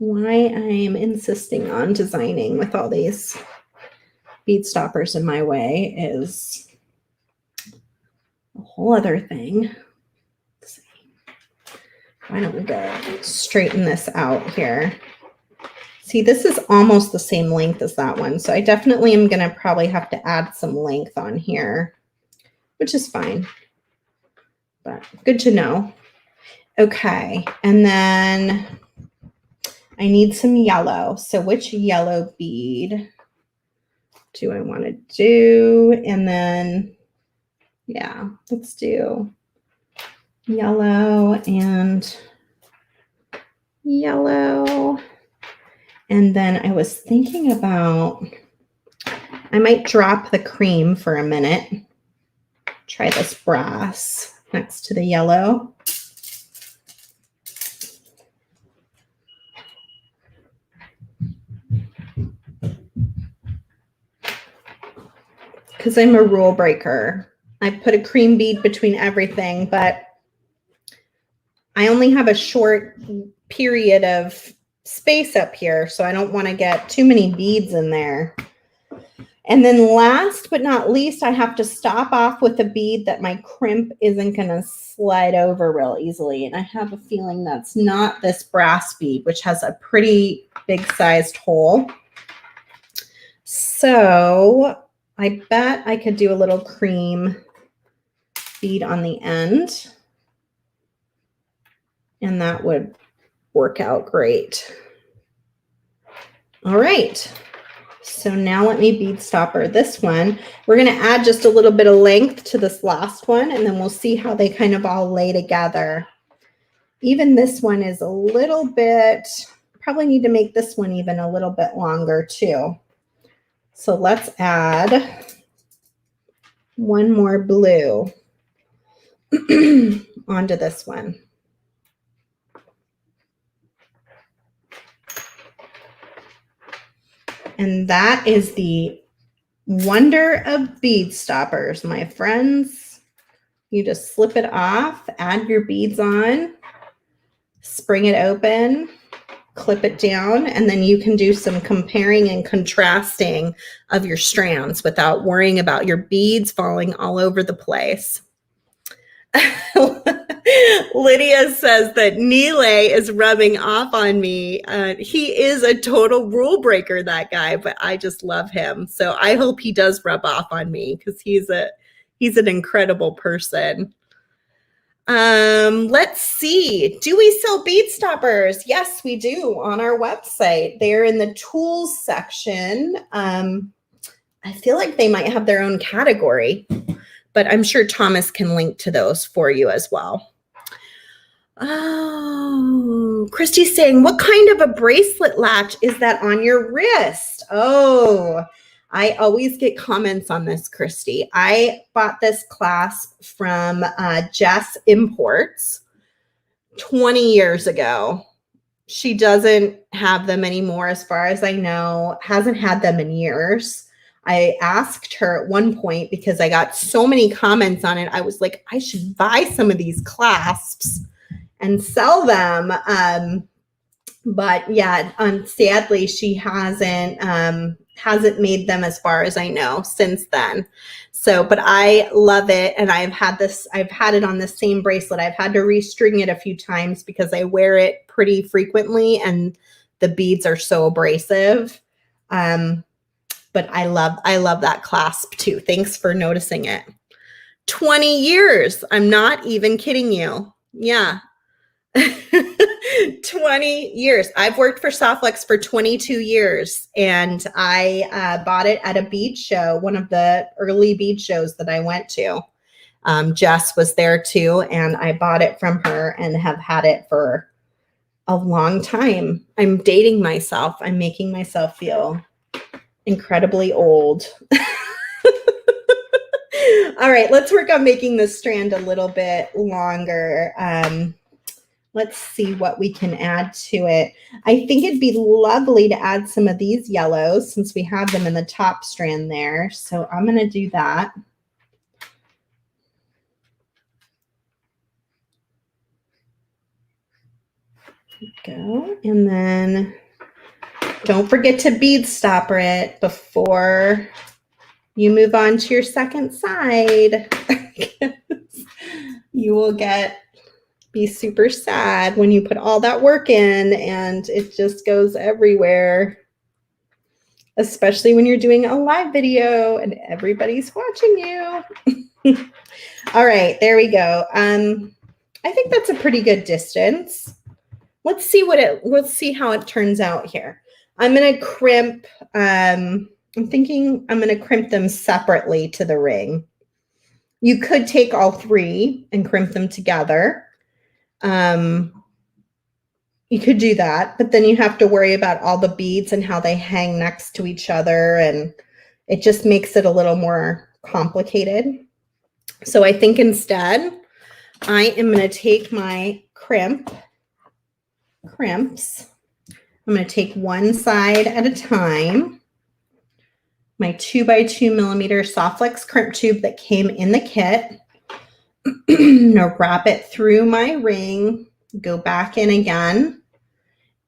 Why I'm insisting on designing with all these bead stoppers in my way is a whole other thing. Let's see. Why don't we go straighten this out here? See, this is almost the same length as that one. So I definitely am going to probably have to add some length on here, which is fine, but good to know. Okay, and then I need some yellow. So which yellow bead do I want to do? And then, yeah, let's do yellow and yellow. And then I was thinking about I might drop the cream for a minute. Try this brass next to the yellow. Because I'm a rule breaker. I put a cream bead between everything, but I only have a short period of space up here, so I don't want to get too many beads in there. And then last but not least, I have to stop off with a bead that my crimp isn't going to slide over real easily. And I have a feeling that's not this brass bead, which has a pretty big sized hole. So I bet I could do a little cream bead on the end, and that would work out great. All right. So now let me bead stopper this one. We're going to add just a little bit of length to this last one, and then we'll see how they kind of all lay together. Even this one is a little bit, probably need to make this one even a little bit longer too. So let's add one more blue onto this one. And that is the wonder of bead stoppers, my friends. You just slip it off, add your beads on, spring it open, clip it down, and then you can do some comparing and contrasting of your strands without worrying about your beads falling all over the place. Lydia says that Nile is rubbing off on me. He is a total rule breaker, that guy, but I just love him. So I hope he does rub off on me because he's an incredible person. Let's see. Do we sell bead stoppers? Yes, we do on our website. They're in the tools section. I feel like they might have their own category, but I'm sure Thomas can link to those for you as well. Oh, Christy's saying, what kind of a bracelet latch is that on your wrist? Oh, I always get comments on this, Christy. I bought this clasp from Jess Imports 20 years ago. She doesn't have them anymore, as far as I know, hasn't had them in years. I asked her at one point because I got so many comments on it. I was like, I should buy some of these clasps and sell them. But yeah, sadly, she hasn't made them, as far as I know, since then. So, but I love it. And I've had it on the same bracelet. I've had to restring it a few times because I wear it pretty frequently and the beads are so abrasive. But I love that clasp too. Thanks for noticing it. 20 years. I'm not even kidding you. Yeah. 20 years. I've worked for Softlex for 22 years, and I bought it at a bead show, one of the early bead shows that I went to. Jess was there too, and I bought it from her and have had it for a long time. I'm dating myself. I'm making myself feel incredibly old. All right, let's work on making this strand a little bit longer. Let's see what we can add to it. I think it'd be lovely to add some of these yellows since we have them in the top strand there. So I'm going to do that. Go. And then don't forget to bead stopper it before you move on to your second side. You will be super sad when you put all that work in and it just goes everywhere, especially when you're doing a live video and everybody's watching you. All right, there we go. I think that's a pretty good distance. Let's see how it turns out here. I'm going to crimp, I'm thinking I'm going to crimp them separately to the ring. You could take all three and crimp them together. You could do that, but then you have to worry about all the beads and how they hang next to each other, and It just makes it a little more complicated. So I think instead I am going to take my crimps. I'm going to take one side at a time. My 2x2 millimeter soft flex crimp tube that came in the kit. I'm going to wrap it through my ring, go back in again.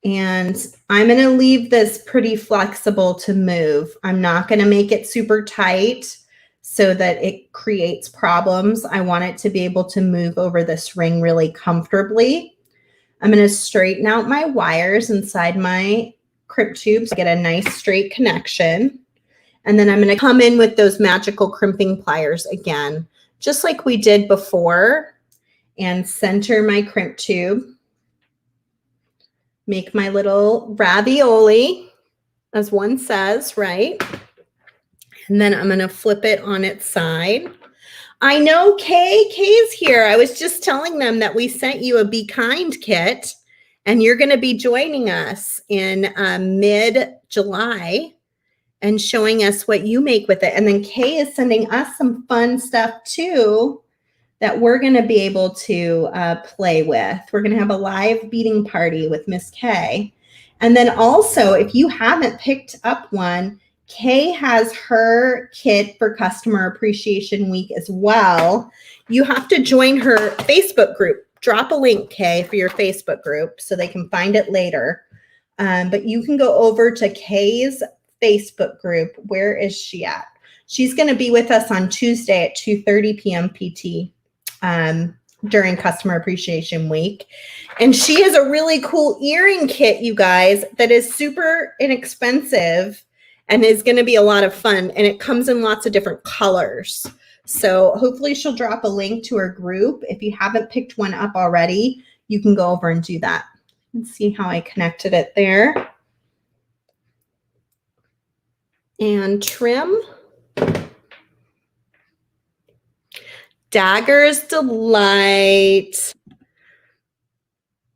And I'm going to leave this pretty flexible to move. I'm not going to make it super tight so that it creates problems. I want it to be able to move over this ring really comfortably. I'm going to straighten out my wires inside my crimp tube so I get a nice straight connection. And then I'm going to come in with those magical crimping pliers again, just like we did before, and center my crimp tube. Make my little ravioli, as one says, right? And then I'm going to flip it on its side. I know Kay's here. I was just telling them that we sent you a Be Kind kit, and you're going to be joining us in mid-July and showing us what you make with it. And then Kay is sending us some fun stuff too that we're going to be able to play with. We're going to have a live beading party with Miss Kay. And then also, if you haven't picked up one, Kay has her kit for Customer Appreciation Week as well. You have to join her Facebook group. Drop a link, Kay, for your Facebook group so they can find it later. But you can go over to Kay's Facebook group. Where is she at? She's going to be with us on Tuesday at 2:30 p.m. PT. During Customer Appreciation Week. And she has a really cool earring kit, you guys, that is super inexpensive and is going to be a lot of fun. And it comes in lots of different colors. So hopefully she'll drop a link to her group. If you haven't picked one up already, you can go over and do that. Let's see how I connected it there. And trim. Daggers Delight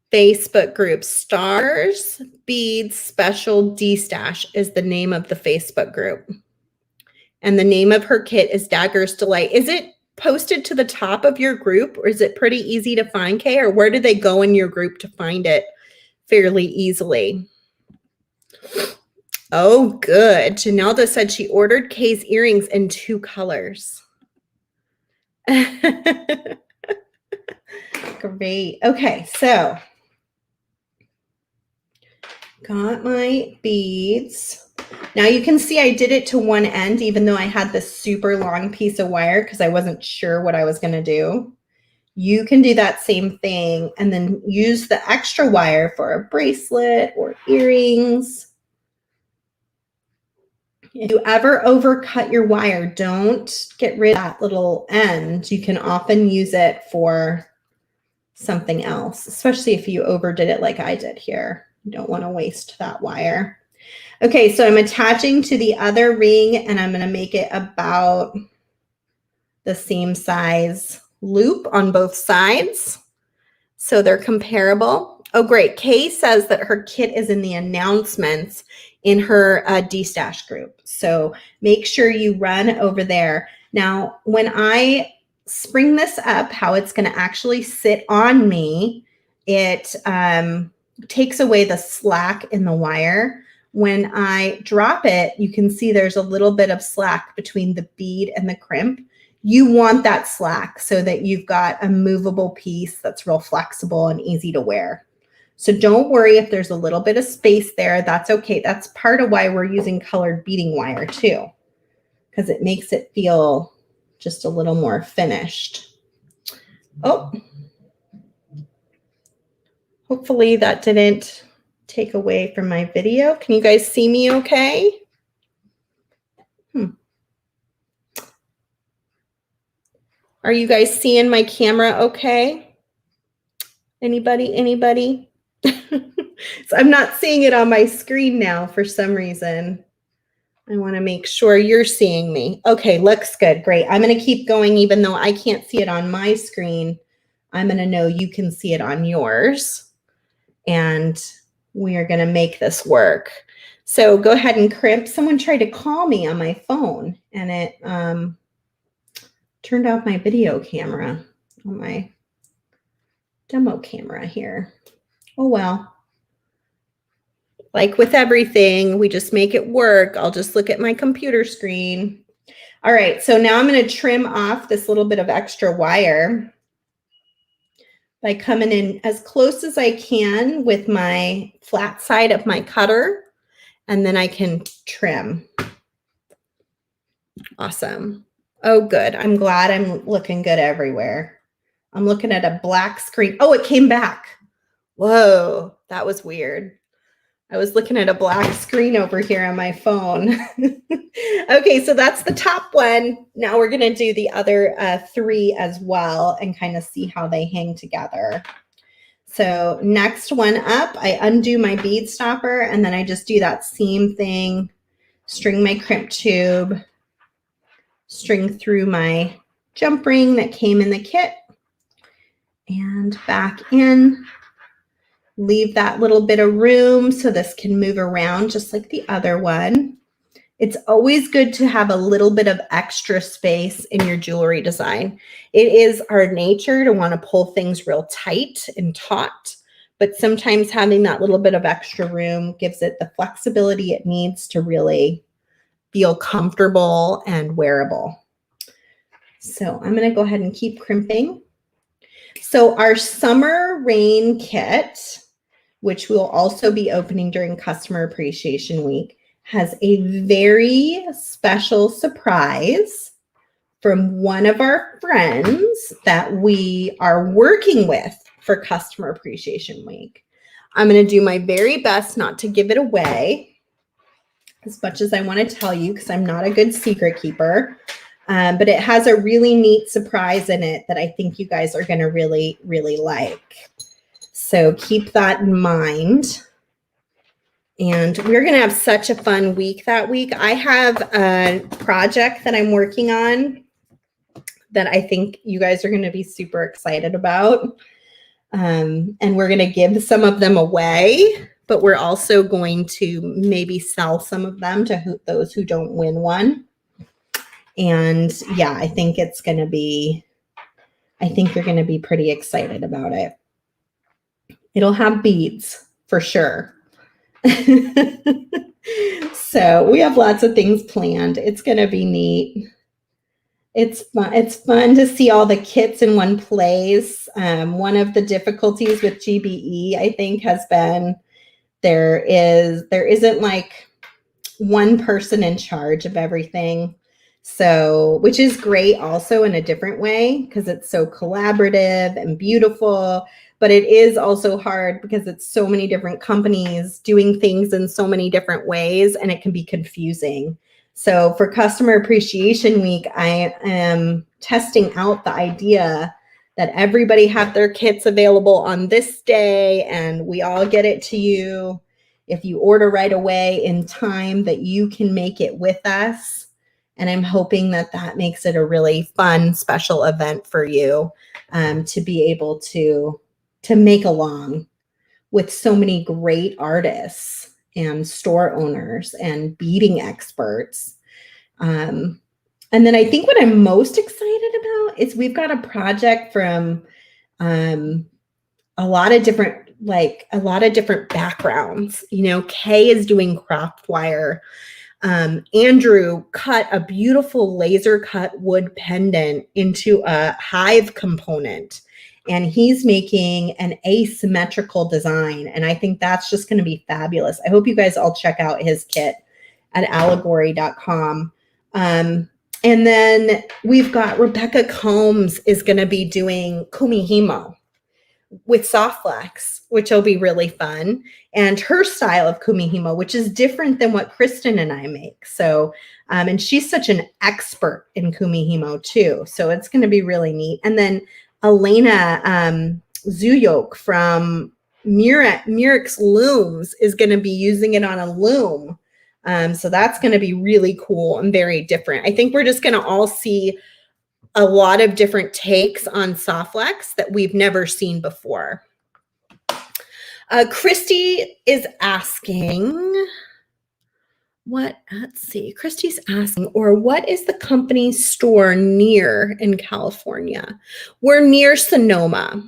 Facebook group. Stars Beads Special D-Stash is the name of the Facebook group. And the name of her kit is Daggers Delight. Is it posted to the top of your group, or is it pretty easy to find, Kay? Or where do they go in your group to find it fairly easily? Oh, good. Janelda said she ordered Kay's earrings in 2 colors. Great. Okay, so got my beads. Now you can see I did it to one end, even though I had this super long piece of wire because I wasn't sure what I was going to do. You can do that same thing and then use the extra wire for a bracelet or earrings. If you ever overcut your wire, don't get rid of that little end. You can often use it for something else, especially if you overdid it like I did here. You don't want to waste that wire. Okay, so I'm attaching to the other ring and I'm going to make it about the same size loop on both sides so they're comparable. Oh, great. Kay says that her kit is in the announcements in her D-Stash group. So make sure you run over there. Now, when I spring this up, how it's going to actually sit on me, it takes away the slack in the wire. When I drop it, you can see there's a little bit of slack between the bead and the crimp. You want that slack so that you've got a movable piece that's real flexible and easy to wear. So don't worry if there's a little bit of space there. That's okay. That's part of why we're using colored beading wire too, because it makes it feel just a little more finished. Oh, hopefully that didn't take away from my video. Can you guys see me okay? Are you guys seeing my camera okay? Anybody? So I'm not seeing it on my screen now for some reason. I want to make sure you're seeing me. Okay, looks good. Great. I'm going to keep going even though I can't see it on my screen. I'm going to know you can see it on yours. And we are going to make this work. So go ahead and crimp. Someone tried to call me on my phone and it turned off my video camera on my demo camera here. Oh, well. Like with everything, we just make it work. I'll just look at my computer screen. All right, so now I'm going to trim off this little bit of extra wire by coming in as close as I can with my flat side of my cutter, and then I can trim. Awesome. Oh, good. I'm glad I'm looking good everywhere. I'm looking at a black screen. Oh, it came back. Whoa, that was weird. I was looking at a black screen over here on my phone. Okay, so that's the top one. Now we're going to do the other 3 as well and kind of see how they hang together. So next one up, I undo my bead stopper and then I just do that same thing, string my crimp tube, string through my jump ring that came in the kit and back in. Leave that little bit of room so this can move around just like the other one. It's always good to have a little bit of extra space in your jewelry design. It is our nature to want to pull things real tight and taut, but sometimes having that little bit of extra room gives it the flexibility it needs to really feel comfortable and wearable. So I'm going to go ahead and keep crimping. So our summer rain kit, which we'll also be opening during Customer Appreciation Week, has a very special surprise from one of our friends that we are working with for Customer Appreciation Week. I'm going to do my very best not to give it away as much as I want to tell you because I'm not a good secret keeper. But it has a really neat surprise in it that I think you guys are going to really, really like. So keep that in mind. And we're going to have such a fun week that week. I have a project that I'm working on that I think you guys are going to be super excited about. And we're going to give some of them away, but we're also going to maybe sell some of them to those who don't win one. And yeah, I think you're going to be pretty excited about it. It'll have beads for sure. So we have lots of things planned. It's going to be neat. It's fun. It's fun to see all the kits in one place. One of the difficulties with GBE, I think, has been there isn't like one person in charge of everything. So, which is great also in a different way because it's so collaborative and beautiful, but it is also hard because it's so many different companies doing things in so many different ways and it can be confusing. So for Customer Appreciation Week, I am testing out the idea that everybody have their kits available on this day and we all get it to you. If you order right away in time that you can make it with us. And I'm hoping that that makes it a really fun, special event for you to be able to make along with so many great artists and store owners and beading experts. And then I think what I'm most excited about is we've got a project from a lot of different backgrounds. You know, Kay is doing craft wire. Andrew cut a beautiful laser cut wood pendant into a hive component and he's making an asymmetrical design. And I think that's just going to be fabulous. I hope you guys all check out his kit at allegory.com. And then we've got Rebecca Combs is going to be doing kumihimo with soft flex, which will be really fun. And her style of kumihimo, which is different than what Kristen and I make. So, and she's such an expert in kumihimo too. So it's going to be really neat. And then Elena Zuyok from Murex Looms is going to be using it on a loom. So that's going to be really cool and very different. I think we're just going to all see a lot of different takes on Softlex that we've never seen before. Christy is asking, let's see, Christy's asking, or what is the company's store near in California? We're near Sonoma.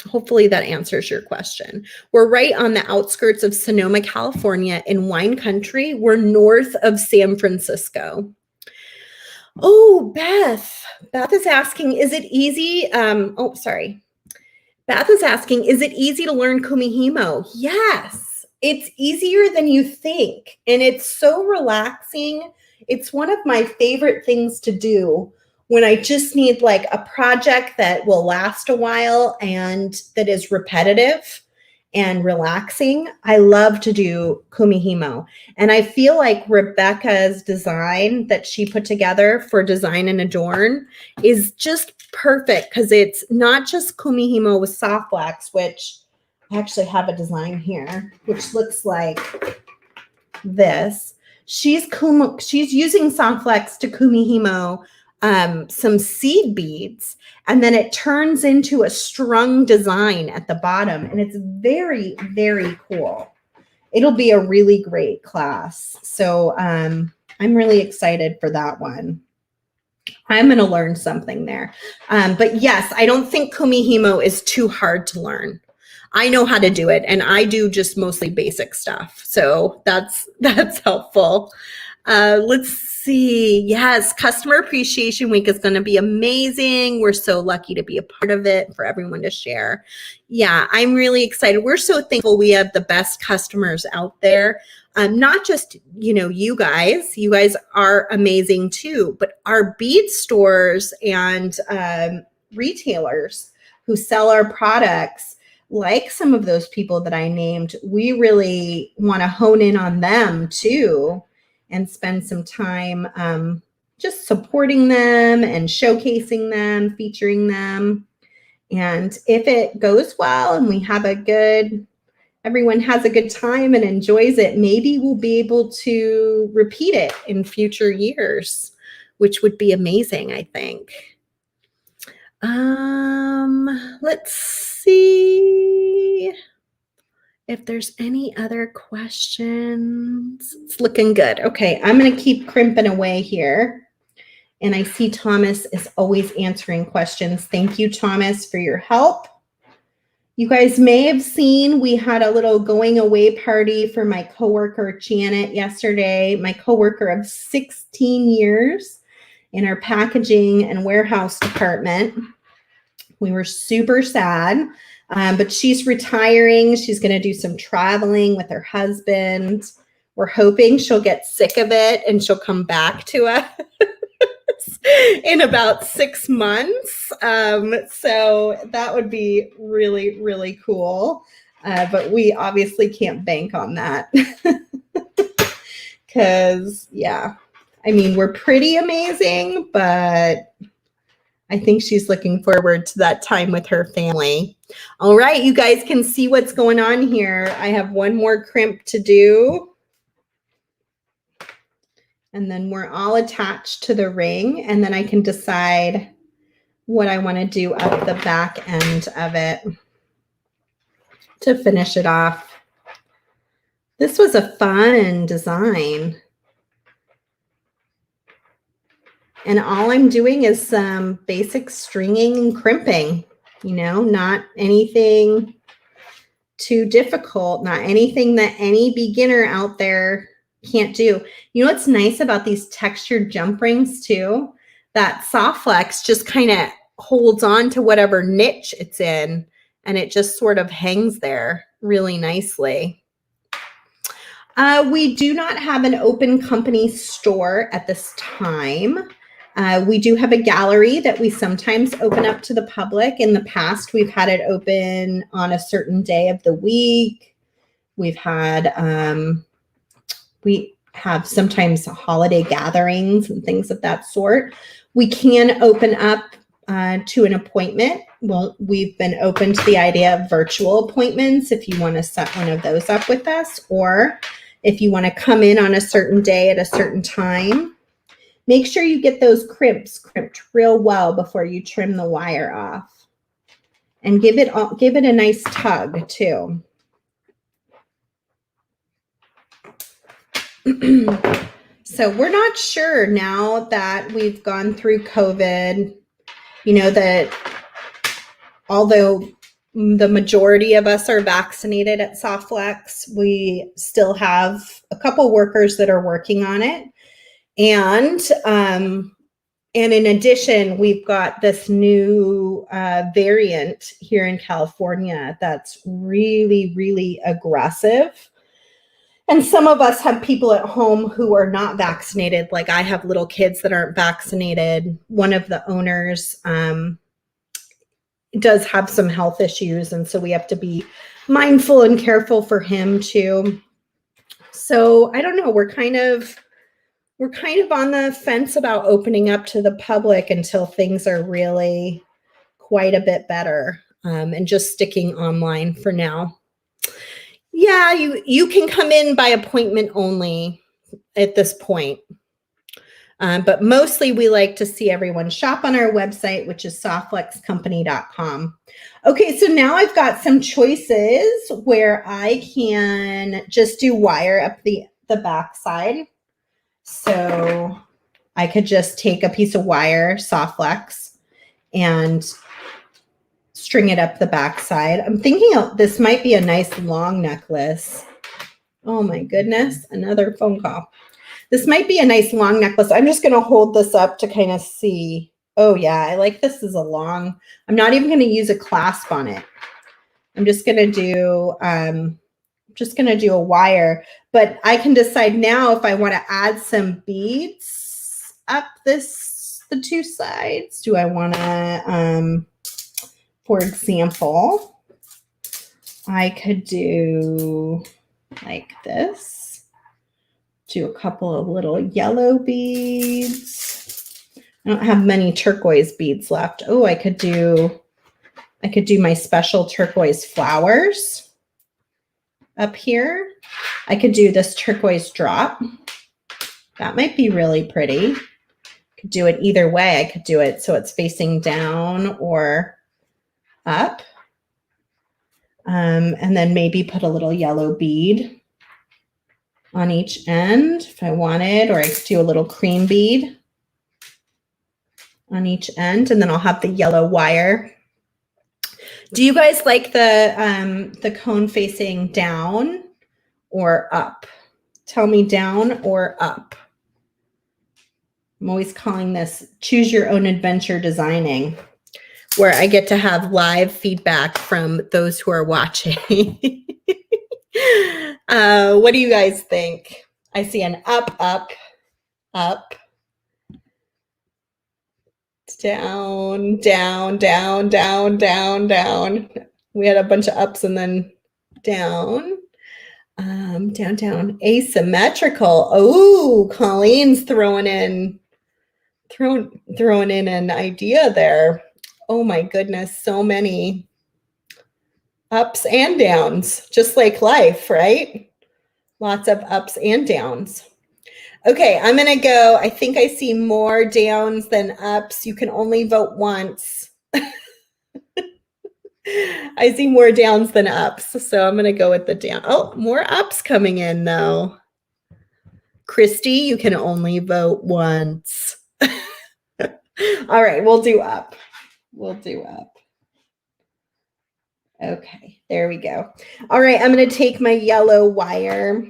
Hopefully that answers your question. We're right on the outskirts of Sonoma, California in wine country. We're north of San Francisco. Oh, Beth is asking, is it easy? Beth is asking, is it easy to learn kumihimo? Yes, it's easier than you think. And it's so relaxing. It's one of my favorite things to do when I just need like a project that will last a while and that is repetitive and relaxing. I love to do kumihimo. And I feel like Rebecca's design that she put together for Design and Adorn is just perfect because it's not just kumihimo with soft wax, which I actually have a design here, which looks like this. She's using soft wax to kumihimo some seed beads, and then it turns into a strung design at the bottom, and it's very, very cool. It'll be a really great class. So I'm really excited for that one. I'm going to learn something there. But yes, I don't think kumihimo is too hard to learn. I know how to do it, and I do just mostly basic stuff. So that's helpful. Let's see. Yes, Customer Appreciation Week is going to be amazing. We're so lucky to be a part of it, for everyone to share. Yeah, I'm really excited. We're so thankful we have the best customers out there. Not just, you guys are amazing too, but our bead stores and retailers who sell our products, like some of those people that I named, we really want to hone in on them too and spend some time just supporting them and showcasing them, featuring them. And if it goes well and we have everyone has a good time and enjoys it, maybe we'll be able to repeat it in future years, which would be amazing, I think. Let's see if there's any other questions. It's looking good. Okay, I'm going to keep crimping away here. And I see Thomas is always answering questions. Thank you, Thomas, for your help. You guys may have seen we had a little going away party for my coworker, Janet, yesterday. My coworker of 16 years in our packaging and warehouse department. We were super sad, but she's retiring. She's going to do some traveling with her husband. We're hoping she'll get sick of it and she'll come back to us in about 6 months. So that would be really, really cool. But we obviously can't bank on that because, yeah, I mean, we're pretty amazing, but I think she's looking forward to that time with her family. All right, you guys can see what's going on here. I have one more crimp to do. And then we're all attached to the ring, and then I can decide what I want to do up the back end of it to finish it off. This was a fun design. And all I'm doing is some basic stringing and crimping, not anything too difficult, not anything that any beginner out there can't do. You know what's nice about these textured jump rings too? That soft flex just kind of holds on to whatever niche it's in, and it just sort of hangs there really nicely. We do not have an open company store at this time. We do have a gallery that we sometimes open up to the public. In the past, we've had it open on a certain day of the week. We've had, we have sometimes holiday gatherings and things of that sort. We can open up to an appointment. Well, we've been open to the idea of virtual appointments if you want to set one of those up with us, or if you want to come in on a certain day at a certain time. Make sure you get those crimps crimped real well before you trim the wire off, and give it a nice tug too. So we're not sure now that we've gone through COVID, that although the majority of us are vaccinated at Softflex, we still have a couple workers that are working on it. And in addition, we've got this new variant here in California that's really, really aggressive. And some of us have people at home who are not vaccinated. Like I have little kids that aren't vaccinated. One of the owners does have some health issues. And so we have to be mindful and careful for him too. So I don't know. We're kind of on the fence about opening up to the public until things are really quite a bit better, and just sticking online for now. Yeah, you can come in by appointment only at this point. But mostly we like to see everyone shop on our website, which is softflexcompany.com. Okay, so now I've got some choices where I can just do wire up the back side. So I could just take a piece of wire, Softflex, and string it up the back side. I'm thinking this might be a nice long necklace. Oh my goodness, another phone call. This might be a nice long necklace. I'm just going to hold this up to kind of see. Oh yeah, I like this as a long. I'm not even going to use a clasp on it. I'm just going to do a wire, but I can decide now if I want to add some beads up the two sides. Do I want to, for example, I could do like this, do a couple of little yellow beads. I don't have many turquoise beads left. Oh, I could do my special turquoise flowers up here. I could do this turquoise drop. That might be really pretty. Could do it either way. I could do it so it's facing down or up. And then maybe put a little yellow bead on each end if I wanted, or I could do a little cream bead on each end, and then I'll have the yellow wire. Do you guys like the cone facing down or up? Tell me down or up. I'm always calling this choose your own adventure designing, where I get to have live feedback from those who are watching. What do you guys think? I see an up, up, up, down, down, down, down, down, down. We had a bunch of ups and then down. Down, down, asymmetrical. Oh, Colleen's throwing in an idea there. Oh my goodness, so many ups and downs, just like life, right? Lots of ups and downs. Okay, I'm gonna go. I think I see more downs than ups. You can only vote once. I see more downs than ups, so I'm gonna go with the down. Oh, more ups coming in though. Christy, you can only vote once. All right, we'll do up. We'll do up. Okay, there we go. All right, I'm gonna take my yellow wire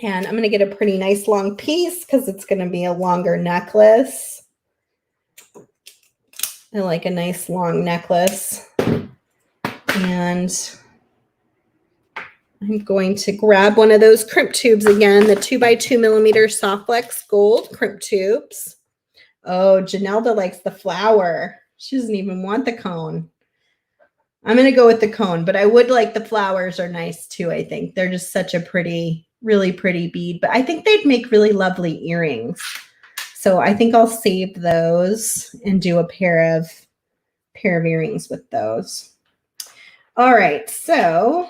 and I'm going to get a pretty nice long piece because it's going to be a longer necklace. I like a nice long necklace. And I'm going to grab one of those crimp tubes again, the 2x2 millimeter Softflex Gold crimp tubes. Oh, Janelda likes the flower. She doesn't even want the cone. I'm going to go with the cone, but I would like the flowers are nice too, I think. They're just such a pretty, really pretty bead, but I think they'd make really lovely earrings. So I think I'll save those and do a pair of earrings with those. All right, so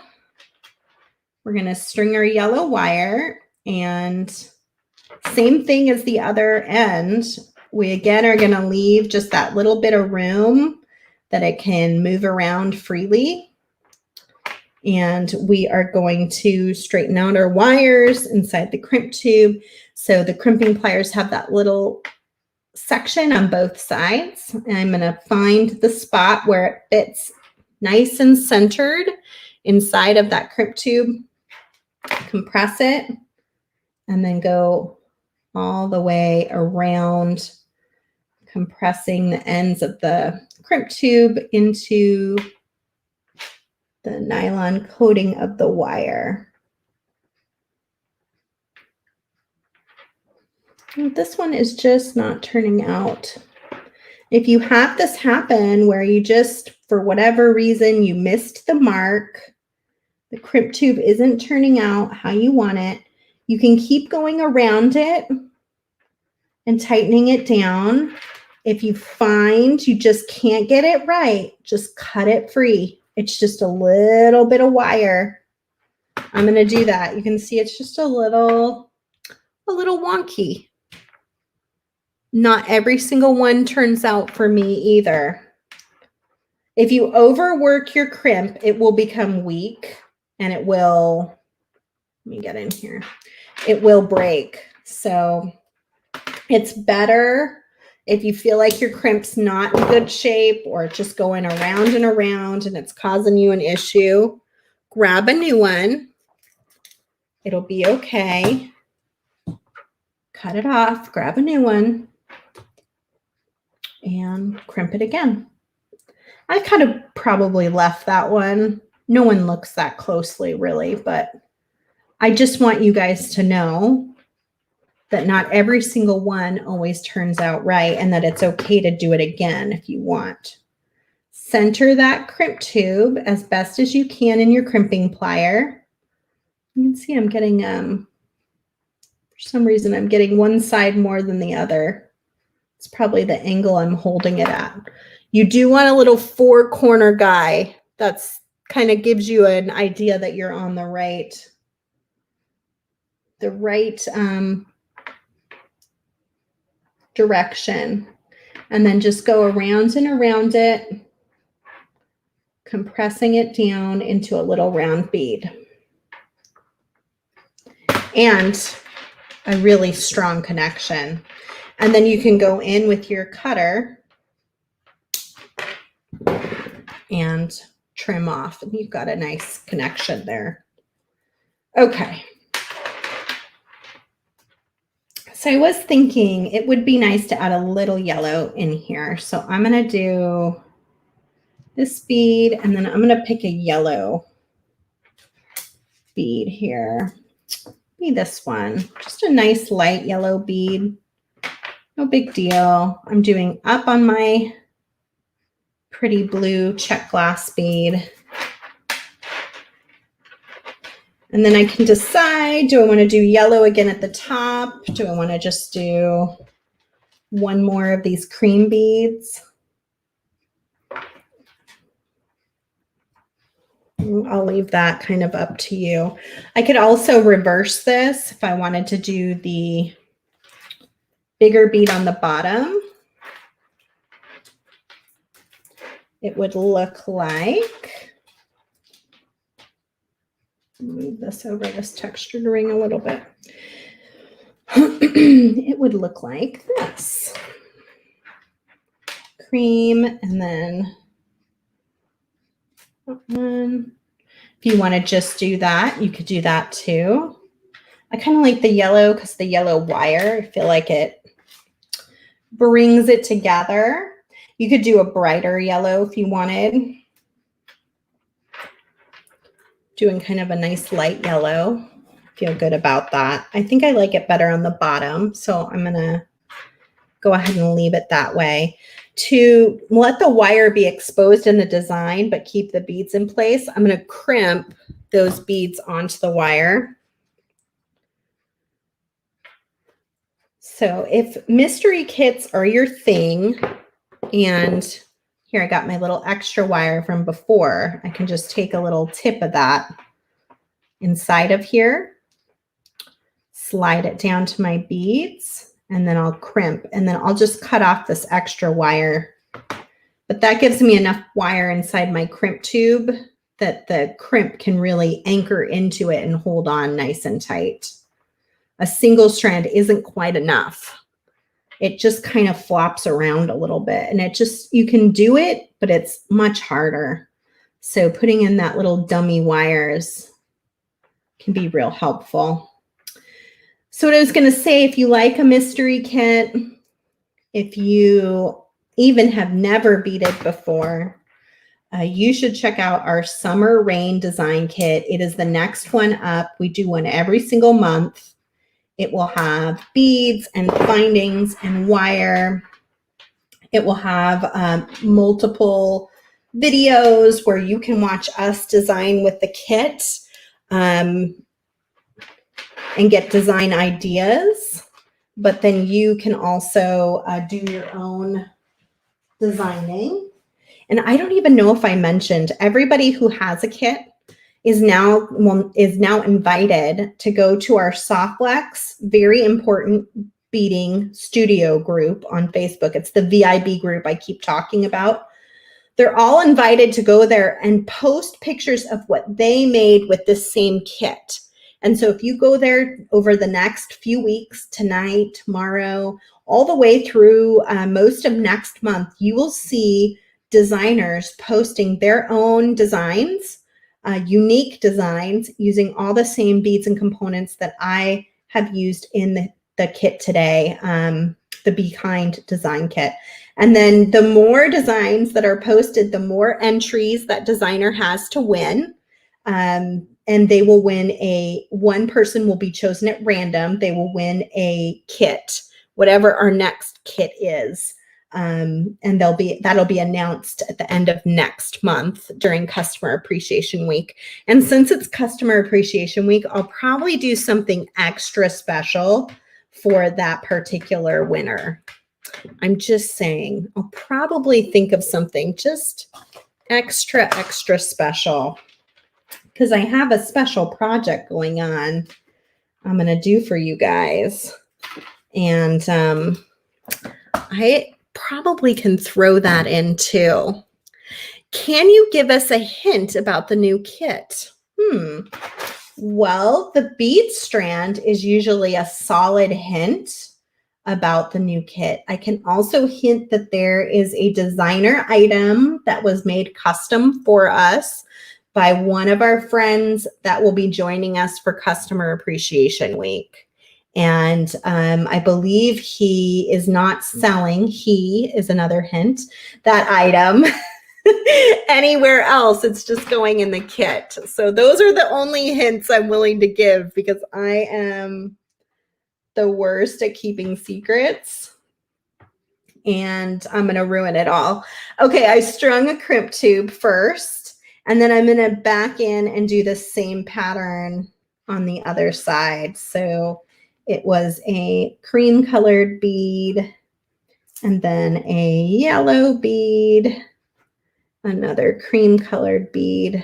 we're going to string our yellow wire, and same thing as the other end. We again are going to leave just that little bit of room that it can move around freely. And we are going to straighten out our wires inside the crimp tube. So the crimping pliers have that little section on both sides. And I'm going to find the spot where it fits nice and centered inside of that crimp tube, compress it, and then go all the way around, compressing the ends of the crimp tube into the nylon coating of the wire. And this one is just not turning out. If you have this happen where you just, for whatever reason, you missed the mark, the crimp tube isn't turning out how you want it, you can keep going around it and tightening it down. If you find you just can't get it right, just cut it free. It's just a little bit of wire. I'm going to do that. You can see it's just a little wonky. Not every single one turns out for me either. If you overwork your crimp, it will become weak and it will, let me get in here, it will break. So it's better if you feel like your crimp's not in good shape or just going around and around and it's causing you an issue, grab a new one. It'll be okay. Cut it off, grab a new one, and crimp it again. I kind of probably left that one. No one looks that closely really, but I just want you guys to know that not every single one always turns out right and that it's okay to do it again if you want. Center that crimp tube as best as you can in your crimping plier. You can see I'm getting, for some reason, I'm getting one side more than the other. It's probably the angle I'm holding it at. You do want a little 4-corner guy. That's kind of gives you an idea that you're on the right direction. And then just go around and around it, compressing it down into a little round bead. And a really strong connection. And then you can go in with your cutter and trim off, and you've got a nice connection there. Okay. So I was thinking it would be nice to add a little yellow in here. So I'm going to do this bead, and then I'm going to pick a yellow bead here. Be this one, just a nice light yellow bead. No big deal. I'm doing up on my pretty blue check glass bead. And then I can decide, do I want to do yellow again at the top? Do I want to just do one more of these cream beads? I'll leave that kind of up to you. I could also reverse this if I wanted to do the bigger bead on the bottom. It would look like, move this over this textured ring a little bit. It would look like this. Cream, and then if you want to just do that, you could do that too. I kind of like the yellow because the yellow wire, I feel like it brings it together. You could do a brighter yellow if you wanted. Doing kind of a nice light yellow. Feel good about that. I think I like it better on the bottom, so I'm going to go ahead and leave it that way. To let the wire be exposed in the design but keep the beads in place, I'm going to crimp those beads onto the wire. So if mystery kits are your thing, and here I got my little extra wire from before, I can just take a little tip of that inside of here, slide it down to my beads, and then I'll crimp, and then I'll just cut off this extra wire. But that gives me enough wire inside my crimp tube that the crimp can really anchor into it and hold on nice and tight. A single strand isn't quite enough. It just kind of flops around a little bit, and you can do it, but it's much harder. So putting in that little dummy wires can be real helpful. So what I was going to say, if you like a mystery kit, if you even have never beaded before, you should check out our Summer Rain Design Kit. It is the next one up. We do one every single month. It will have beads and findings and wire. It will have multiple videos where you can watch us design with the kit and get design ideas. But then you can also do your own designing. And I don't even know if I mentioned, everybody who has a kit is now invited to go to our Softlex, very important beading studio group on Facebook. It's the VIB group I keep talking about. They're all invited to go there and post pictures of what they made with this same kit. And so if you go there over the next few weeks, tonight, tomorrow, all the way through most of next month, you will see designers posting their own designs, unique designs, using all the same beads and components that I have used in the kit today, the Be Kind design kit. And then the more designs that are posted, the more entries that designer has to win. And they will win one person will be chosen at random. They will win a kit, whatever our next kit is. And that'll be announced at the end of next month during Customer Appreciation Week. And since it's Customer Appreciation Week, I'll probably do something extra special for that particular winner. I'm just saying, I'll probably think of something just extra special, because I have a special project going on I'm going to do for you guys. And I probably can throw that in too. Can you give us a hint about the new kit? Well, the bead strand is usually a solid hint about the new kit. I can also hint that there is a designer item that was made custom for us by one of our friends that will be joining us for Customer Appreciation Week. And I believe he is not selling, he is another hint, that item anywhere else. It's just going in the kit. So those are the only hints I'm willing to give, because I am the worst at keeping secrets and I'm going to ruin it all. Okay, I strung a crimp tube first, and then I'm going to back in and do the same pattern on the other side. So it was a cream colored bead, and then a yellow bead, another cream colored bead,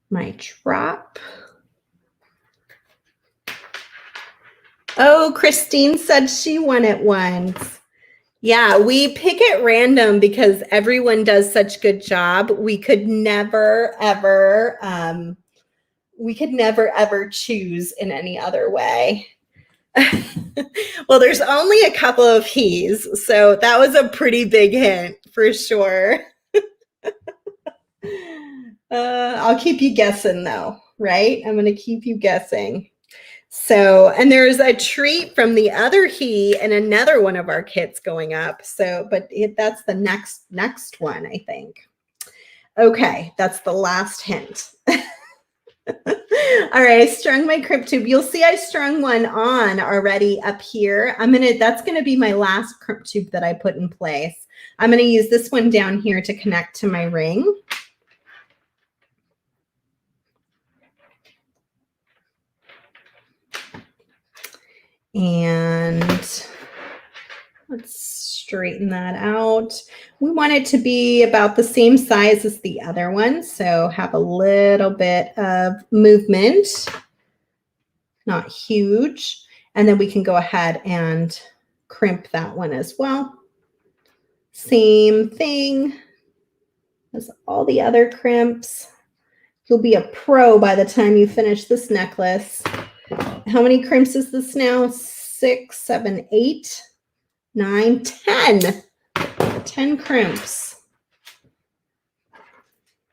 my drop. Oh, Christine said she won it once. Yeah, we pick at random because everyone does such good job. We could never, ever, choose in any other way. Well, there's only a couple of he's, so that was a pretty big hint for sure. I'll keep you guessing though, right? I'm going to keep you guessing. So, and there's a treat from the other he and another one of our kits going up. So, but that's the next one, I think. Okay, that's the last hint. All right, I strung my crimp tube. You'll see I strung one on already up here. That's gonna be my last crimp tube that I put in place. I'm gonna use this one down here to connect to my ring. And let's straighten that out. We want it to be about the same size as the other one, so have a little bit of movement, not huge. And then we can go ahead and crimp that one as well. Same thing, Has all the other crimps. You'll be a pro by the time you finish this necklace. How many crimps is this now? 6, 7, 8, 9, 10. 10 crimps.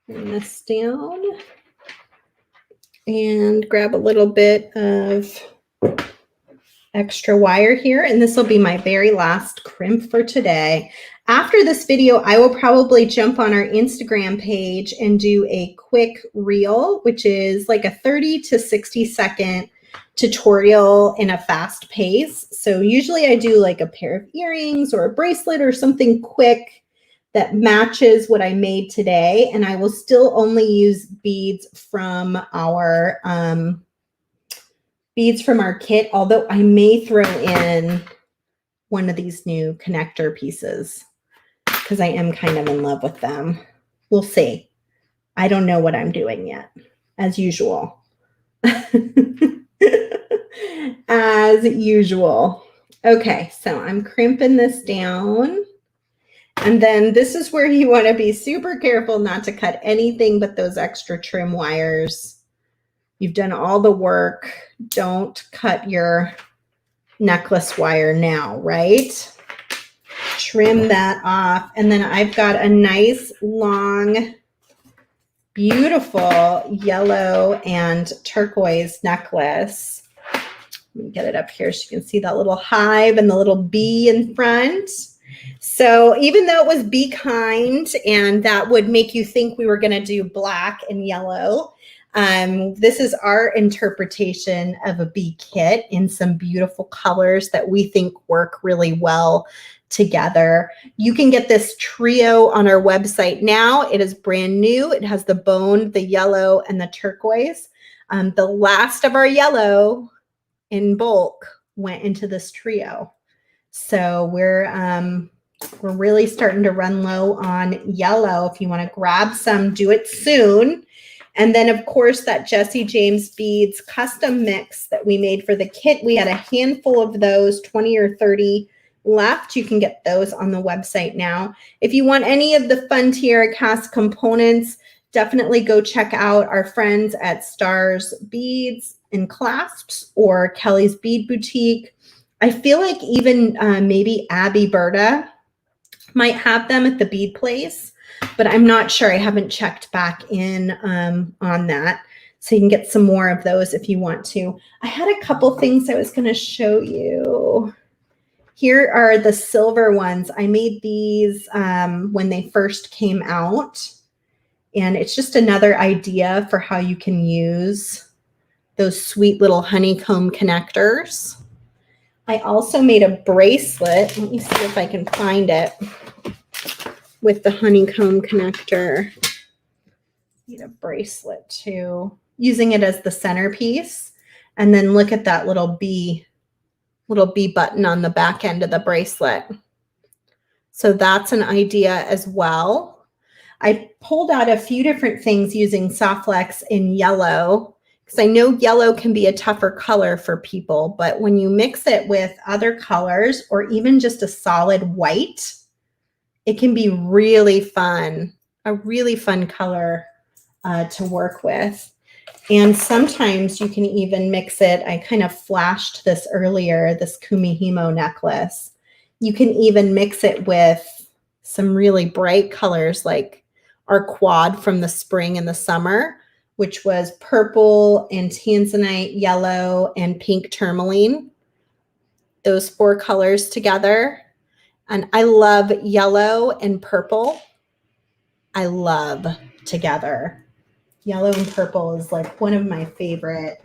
Bring this down and grab a little bit of extra wire here, and this will be my very last crimp for today. After this video, I will probably jump on our Instagram page and do a quick reel, which is like a 30 to 60 second tutorial in a fast pace. So usually I do like a pair of earrings or a bracelet or something quick that matches what I made today, and I will still only use beads from our kit, although I may throw in one of these new connector pieces because I am kind of in love with them. We'll see. I don't know what I'm doing yet, as usual. As usual. Okay, so I'm crimping this down. And then this is where you want to be super careful not to cut anything but those extra trim wires. You've done all the work. Don't cut your necklace wire now, right? Trim that off. And then I've got a nice long, beautiful yellow and turquoise necklace. Let me get it up here so you can see that little hive and the little bee in front. So even though it was Be Kind, and that would make you think we were going to do black and yellow, this is our interpretation of a bee kit in some beautiful colors that we think work really well together. You can get this trio on our website now. It is brand new. It has the bone, the yellow, and the turquoise. The last of our yellow in bulk went into this trio. So we're really starting to run low on yellow. If you want to grab some, do it soon. And then, of course, that Jesse James Beads custom mix that we made for the kit, we had a handful of those, 20 or 30 left. You can get those on the website now. If you want any of the fun tiara cast components, definitely go check out our friends at Stars Beads and Clasps or Kelly's Bead Boutique. I feel like even maybe Abby Berta might have them at the Bead Place, but I'm not sure. I haven't checked back in on that. So you can get some more of those if you want to. I had a couple things I was going to show you. Here are the silver ones. I made these when they first came out. And it's just another idea for how you can use those sweet little honeycomb connectors. I also made a bracelet. Let me see if I can find it with the honeycomb connector. Need a bracelet too, using it as the centerpiece. And then look at that little bee button on the back end of the bracelet. So that's an idea as well. I pulled out a few different things using Softflex in yellow, because I know yellow can be a tougher color for people, but when you mix it with other colors or even just a solid white, it can be really fun, a really fun color to work with. And sometimes you can even mix it. I kind of flashed this earlier, this Kumihimo necklace. You can even mix it with some really bright colors like our quad from the spring and the summer, which was purple and tanzanite yellow and pink tourmaline. Those 4 colors together. And I love yellow and purple. I love together. Yellow and purple is like one of my favorite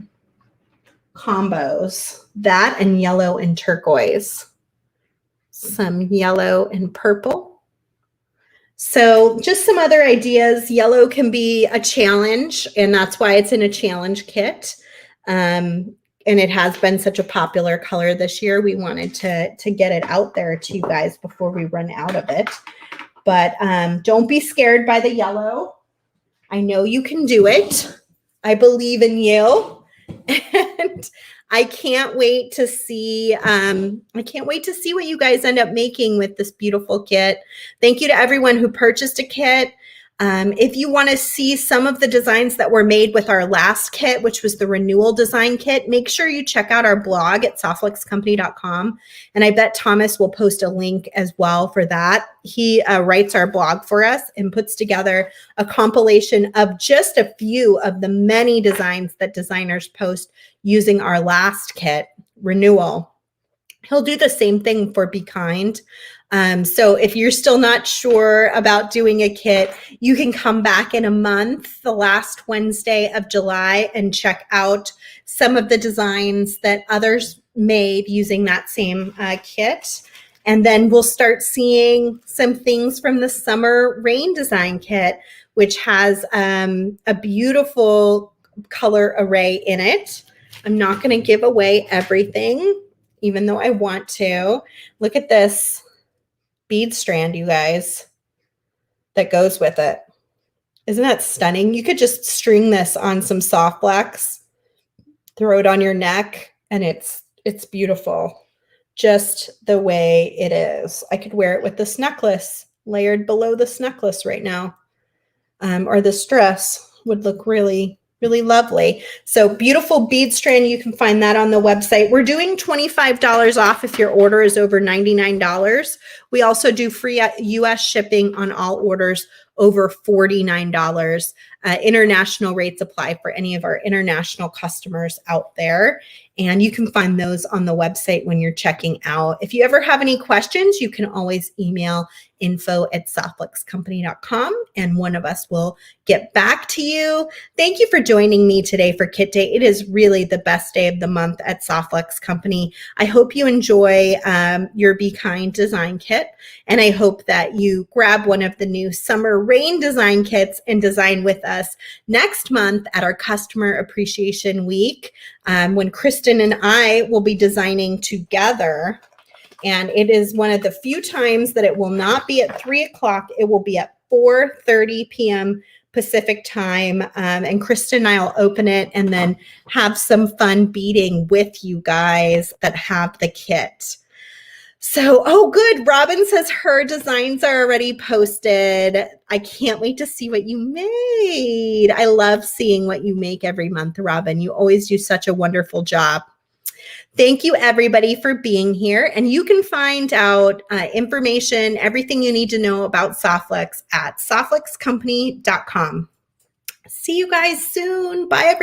combos. That and yellow and turquoise. Some yellow and purple. So just some other ideas. Yellow can be a challenge, and that's why it's in a challenge kit. And it has been such a popular color this year. We wanted to get it out there to you guys before we run out of it. But don't be scared by the yellow. I know you can do it. I believe in you. And I can't wait to see what you guys end up making with this beautiful kit. Thank you to everyone who purchased a kit. If you want to see some of the designs that were made with our last kit, which was the renewal design kit, make sure you check out our blog at softluxcompany.com. And I bet Thomas will post a link as well for that. He writes our blog for us and puts together a compilation of just a few of the many designs that designers post using our last kit, renewal. He'll do the same thing for Be Kind. So if you're still not sure about doing a kit, you can come back in a month, the last Wednesday of July, and check out some of the designs that others made using that same kit. And then we'll start seeing some things from the summer rain design kit, which has a beautiful color array in it. I'm not going to give away everything, even though I want to. Look at this bead strand, you guys, that goes with it. Isn't that stunning? You could just string this on some soft flex, throw it on your neck, and it's beautiful, just the way it is. I could wear it with this necklace, layered below this necklace right now, or this dress would look really, really lovely. So beautiful bead strand. You can find that on the website. We're doing $25 off if your order is over $99. We also do free US shipping on all orders over $49. International rates apply for any of our international customers out there. And you can find those on the website when you're checking out. If you ever have any questions, you can always email info@softluxcompany.com and one of us will get back to you. Thank you for joining me today for Kit Day. It is really the best day of the month at Softluxe Company. I hope you enjoy your Be Kind design kit, and I hope that you grab one of the new summer rain design kits and design with us next month at our Customer Appreciation Week, when Kristen and I will be designing together. And it is one of the few times that it will not be at 3 o'clock. It will be at 4:30 p.m. Pacific time. And Kristen and I will open it and then have some fun beading with you guys that have the kit. So, oh, good. Robin says her designs are already posted. I can't wait to see what you made. I love seeing what you make every month, Robin. You always do such a wonderful job. Thank you, everybody, for being here. And you can find out information, everything you need to know about Softlux at softluxcompany.com. See you guys soon. Bye, everybody.